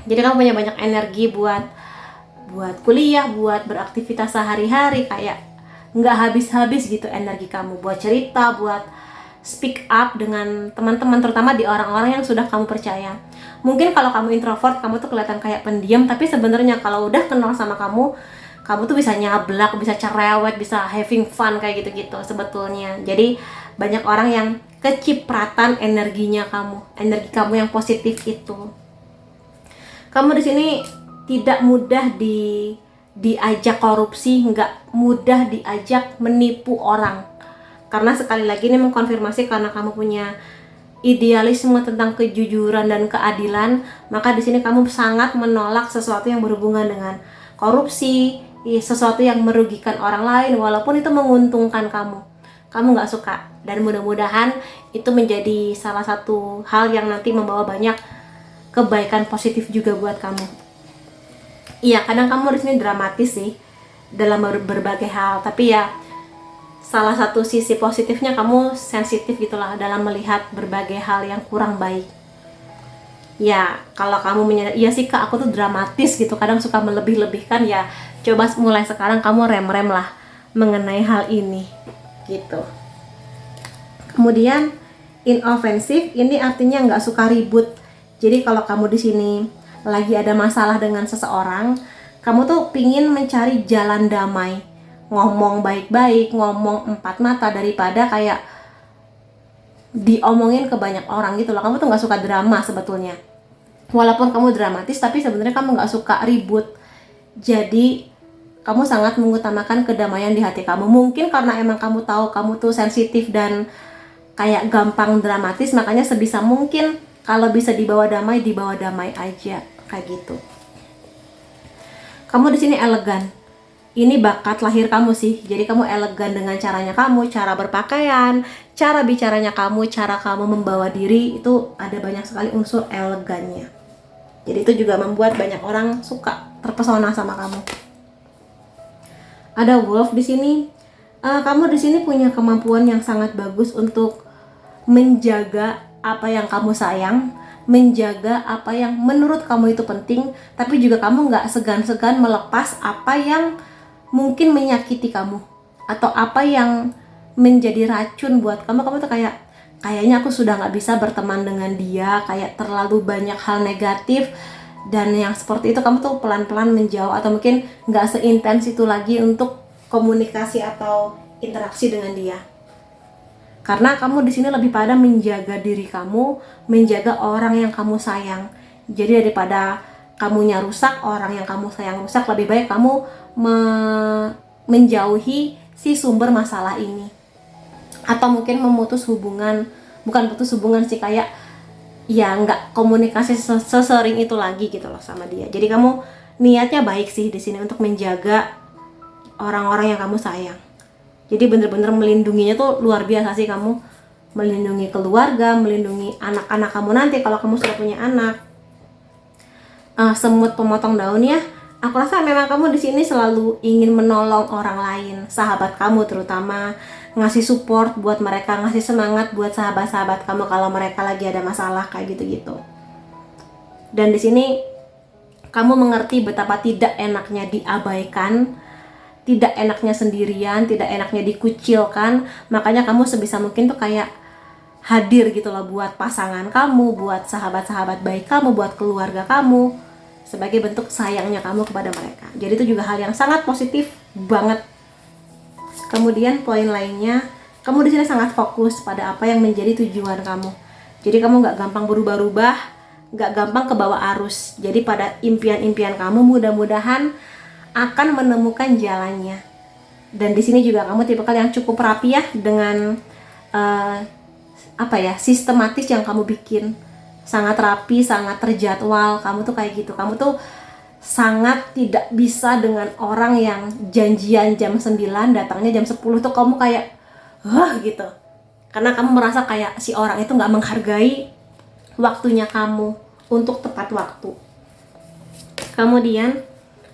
Jadi kamu punya banyak energi buat kuliah, buat beraktivitas sehari-hari, kayak nggak habis-habis gitu energi kamu buat cerita, buat speak up dengan teman-teman, terutama di orang-orang yang sudah kamu percaya. Mungkin kalau kamu introvert, kamu tuh kelihatan kayak pendiam, tapi sebenarnya kalau udah kenal sama kamu tuh bisa nyablak, bisa cerewet, bisa having fun kayak gitu-gitu sebetulnya. Jadi banyak orang yang kecipratan energinya kamu, energi kamu yang positif itu. Kamu di sini tidak mudah diajak korupsi, nggak mudah diajak menipu orang. Karena sekali lagi ini mengkonfirmasi karena kamu punya idealisme tentang kejujuran dan keadilan, maka di sini kamu sangat menolak sesuatu yang berhubungan dengan korupsi, sesuatu yang merugikan orang lain walaupun itu menguntungkan kamu. Kamu nggak suka, dan mudah-mudahan itu menjadi salah satu hal yang nanti membawa banyak kebaikan positif juga buat kamu. Iya, kadang kamu di sini dramatis sih dalam berbagai hal, tapi ya salah satu sisi positifnya kamu sensitif gitulah dalam melihat berbagai hal yang kurang baik. Ya, kalau kamu menyadari, iya sih Kak, aku tuh dramatis gitu, kadang suka melebih-lebihkan, ya coba mulai sekarang kamu rem-rem lah mengenai hal ini gitu. Kemudian inoffensive ini artinya nggak suka ribut. Jadi kalau kamu di sini lagi ada masalah dengan seseorang, kamu tuh pingin mencari jalan damai, ngomong baik-baik, ngomong empat mata, daripada kayak diomongin ke banyak orang gitu loh. Kamu tuh nggak suka drama sebetulnya. Walaupun kamu dramatis, tapi sebenarnya kamu nggak suka ribut. Jadi kamu sangat mengutamakan kedamaian di hati kamu. Mungkin karena emang kamu tahu kamu tuh sensitif dan kayak gampang dramatis, makanya sebisa mungkin kalau bisa dibawa damai aja, kayak gitu. Kamu di sini elegan. Ini bakat lahir kamu sih. Jadi kamu elegan dengan caranya kamu, cara berpakaian, cara bicaranya kamu, cara kamu membawa diri, itu ada banyak sekali unsur elegannya. Jadi itu juga membuat banyak orang suka, terpesona sama kamu. Ada wolf di sini. Kamu di sini punya kemampuan yang sangat bagus untuk menjaga apa yang kamu sayang, menjaga apa yang menurut kamu itu penting, tapi juga kamu nggak segan-segan melepas apa yang mungkin menyakiti kamu atau apa yang menjadi racun buat kamu. Kamu tuh kayaknya aku sudah nggak bisa berteman dengan dia, kayak terlalu banyak hal negatif, dan yang seperti itu kamu tuh pelan-pelan menjauh atau mungkin nggak seintens itu lagi untuk komunikasi atau interaksi dengan dia. Karena kamu di sini lebih pada menjaga diri kamu, menjaga orang yang kamu sayang. Jadi daripada kamunya rusak, orang yang kamu sayang rusak, lebih baik kamu menjauhi si sumber masalah ini. Atau mungkin memutus hubungan, bukan putus hubungan sih, kayak ya nggak komunikasi sesering itu lagi gitu loh sama dia. Jadi kamu niatnya baik sih di sini untuk menjaga orang-orang yang kamu sayang. Jadi bener-bener melindunginya tuh luar biasa sih kamu. Melindungi keluarga, melindungi anak-anak kamu nanti kalau kamu sudah punya anak. Semut pemotong daun ya. Aku rasa memang kamu di sini selalu ingin menolong orang lain, sahabat kamu terutama, ngasih support buat mereka, ngasih semangat buat sahabat-sahabat kamu kalau mereka lagi ada masalah kayak gitu-gitu. Dan di sini kamu mengerti betapa tidak enaknya diabaikan, tidak enaknya sendirian, tidak enaknya dikucilkan. Makanya kamu sebisa mungkin tuh kayak hadir gitu loh buat pasangan kamu, buat sahabat-sahabat baik kamu, buat keluarga kamu, sebagai bentuk sayangnya kamu kepada mereka. Jadi itu juga hal yang sangat positif banget. Kemudian poin lainnya, kamu di sini sangat fokus pada apa yang menjadi tujuan kamu. Jadi kamu nggak gampang berubah-ubah, nggak gampang ke bawah arus. Jadi pada impian-impian kamu mudah-mudahan akan menemukan jalannya. Dan di sini juga kamu tipikal yang cukup rapi ya dengan sistematis yang kamu bikin. sangat rapi, sangat terjadwal. Kamu tuh kayak gitu. Kamu tuh sangat tidak bisa dengan orang yang janjian jam 9 datangnya jam 10 tuh kamu kayak gitu. Karena kamu merasa kayak si orang itu nggak menghargai waktunya kamu untuk tepat waktu. Kemudian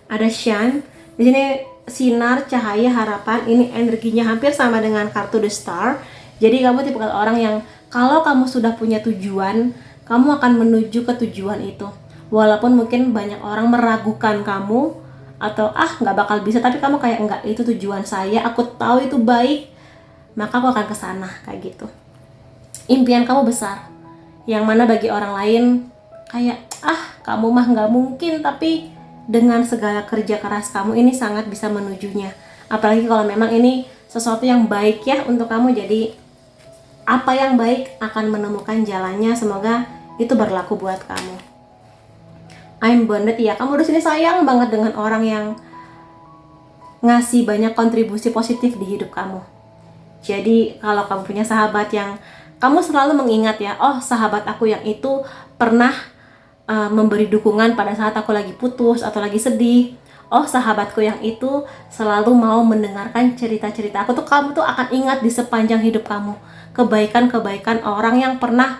ada shine. Di sini sinar, cahaya, harapan. Ini energinya hampir sama dengan kartu The Star. Jadi kamu tipe orang yang kalau kamu sudah punya tujuan, kamu akan menuju ke tujuan itu. Walaupun mungkin banyak orang meragukan kamu atau nggak bakal bisa, tapi kamu kayak enggak, itu tujuan saya, aku tahu itu baik, maka aku akan ke sana kayak gitu. Impian kamu besar, yang mana bagi orang lain kayak kamu mah nggak mungkin, tapi dengan segala kerja keras kamu ini sangat bisa menujunya. Apalagi kalau memang ini sesuatu yang baik ya untuk kamu, jadi apa yang baik akan menemukan jalannya. Semoga itu berlaku buat kamu. I'm bonded, ya kamu di sini sayang banget dengan orang yang ngasih banyak kontribusi positif di hidup kamu. Jadi kalau kamu punya sahabat yang kamu selalu mengingat ya, sahabat aku yang itu pernah memberi dukungan pada saat aku lagi putus atau lagi sedih. Sahabatku yang itu selalu mau mendengarkan cerita-cerita aku tuh, kamu tuh akan ingat di sepanjang hidup kamu kebaikan-kebaikan orang yang pernah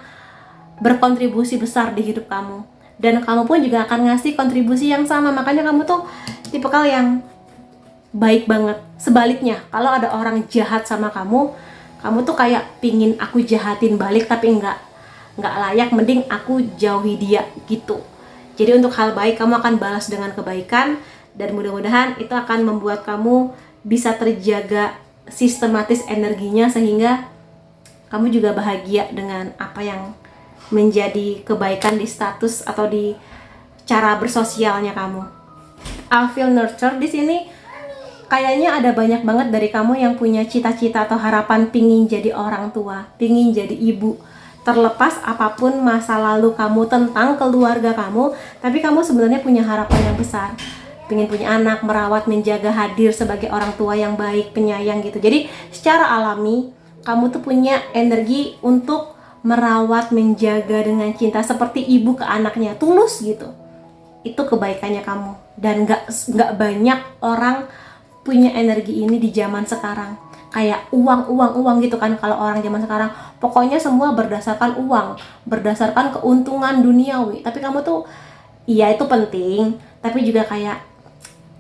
berkontribusi besar di hidup kamu. Dan kamu pun juga akan ngasih kontribusi yang sama. Makanya kamu tuh tipikal yang baik banget. Sebaliknya, kalau ada orang jahat sama kamu, kamu tuh kayak pingin aku jahatin balik, tapi nggak layak, mending aku jauhi dia gitu. Jadi untuk hal baik kamu akan balas dengan kebaikan, dan mudah-mudahan itu akan membuat kamu bisa terjaga sistematis energinya, sehingga kamu juga bahagia dengan apa yang menjadi kebaikan di status atau di cara bersosialnya kamu. I feel nurture di sini. Kayaknya ada banyak banget dari kamu yang punya cita-cita atau harapan pingin jadi orang tua, pingin jadi ibu. Terlepas apapun masa lalu kamu tentang keluarga kamu, tapi kamu sebenarnya punya harapan yang besar. Pingin punya anak, merawat, menjaga, hadir sebagai orang tua yang baik, penyayang gitu. Jadi secara alami kamu tuh punya energi untuk merawat, menjaga dengan cinta seperti ibu ke anaknya, tulus gitu. Itu kebaikannya kamu. Dan nggak banyak orang punya energi ini di zaman sekarang. Kayak uang gitu kan, kalau orang zaman sekarang pokoknya semua berdasarkan uang, berdasarkan keuntungan duniawi. Tapi kamu tuh iya itu penting, tapi juga kayak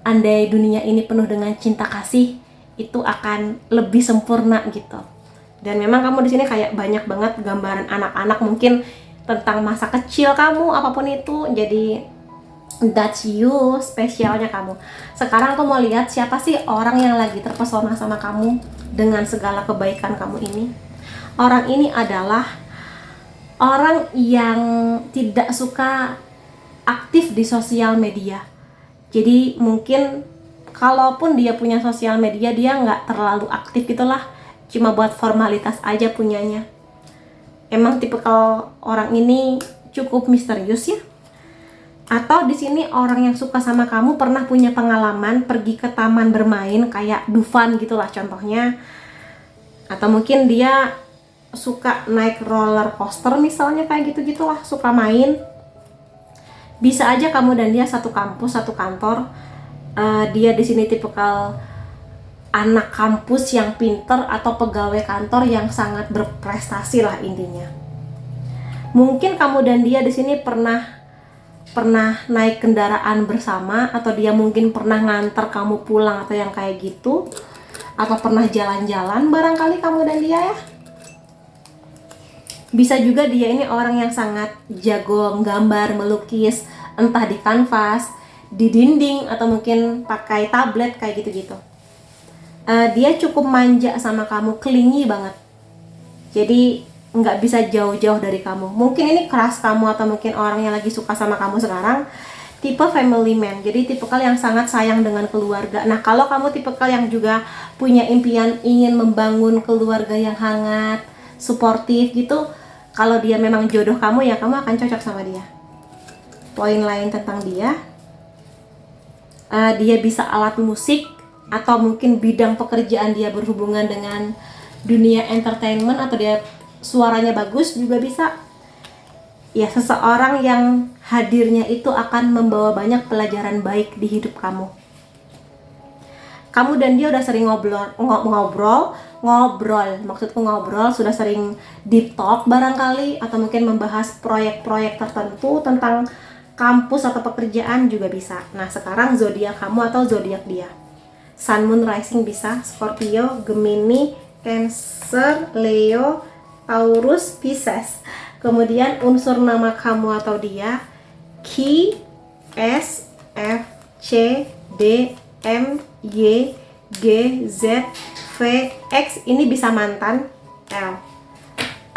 andai dunia ini penuh dengan cinta kasih, itu akan lebih sempurna gitu. Dan memang kamu di sini kayak banyak banget gambaran anak-anak, mungkin tentang masa kecil kamu, apapun itu. Jadi that's you, spesialnya kamu. Sekarang aku mau lihat siapa sih orang yang lagi terpesona sama kamu dengan segala kebaikan kamu ini. Orang ini adalah orang yang tidak suka aktif di sosial media. Jadi mungkin kalaupun dia punya sosial media, dia nggak terlalu aktif gitulah, cuma buat formalitas aja punyanya. Emang tipikal orang ini cukup misterius ya. Atau di sini orang yang suka sama kamu pernah punya pengalaman pergi ke taman bermain kayak Dufan gitulah contohnya. Atau mungkin dia suka naik roller coaster misalnya, kayak gitu-gitulah, suka main. Bisa aja kamu dan dia satu kampus, satu kantor. Dia di sini tipikal anak kampus yang pinter atau pegawai kantor yang sangat berprestasi lah intinya. Mungkin kamu dan dia di sini pernah naik kendaraan bersama, atau dia mungkin pernah nganter kamu pulang atau yang kayak gitu, atau pernah jalan-jalan barangkali kamu dan dia ya. Bisa juga dia ini orang yang sangat jago menggambar, melukis, entah di kanvas, di dinding, atau mungkin pakai tablet kayak gitu-gitu. Dia cukup manja sama kamu, clingy banget. Jadi nggak bisa jauh-jauh dari kamu. Mungkin ini keras kamu, atau mungkin orang yang lagi suka sama kamu sekarang tipe family man. Jadi tipikal yang sangat sayang dengan keluarga. Nah, kalau kamu tipikal yang juga punya impian ingin membangun keluarga yang hangat, suportif gitu, kalau dia memang jodoh kamu ya, kamu akan cocok sama dia. Poin lain tentang dia, dia bisa alat musik, atau mungkin bidang pekerjaan dia berhubungan dengan dunia entertainment, atau dia suaranya bagus juga bisa. Ya, seseorang yang hadirnya itu akan membawa banyak pelajaran baik di hidup kamu. Kamu dan dia udah sering ngobrol, maksudku ngobrol, sudah sering deep talk barangkali, atau mungkin membahas proyek-proyek tertentu tentang kampus atau pekerjaan juga bisa. Nah, sekarang zodiak kamu atau zodiak dia. Sun, Moon, Rising bisa Scorpio, Gemini, Cancer, Leo, Taurus, Pisces. Kemudian unsur nama kamu atau dia Q, S, F, C, D, M, Y, G, Z, V, X. Ini bisa mantan. L.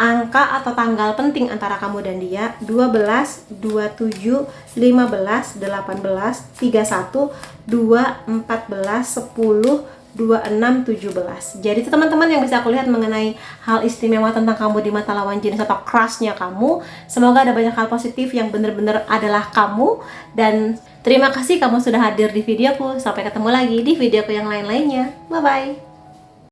Angka atau tanggal penting antara kamu dan dia 12, 27, 15, 18, 31, 2, 14, 10, 26, 17. Jadi itu teman-teman yang bisa aku lihat mengenai hal istimewa tentang kamu di mata lawan jenis atau crushnya kamu. Semoga ada banyak hal positif yang benar-benar adalah kamu. Dan terima kasih kamu sudah hadir di videoku. Sampai ketemu lagi di videoku yang lain-lainnya. Bye-bye.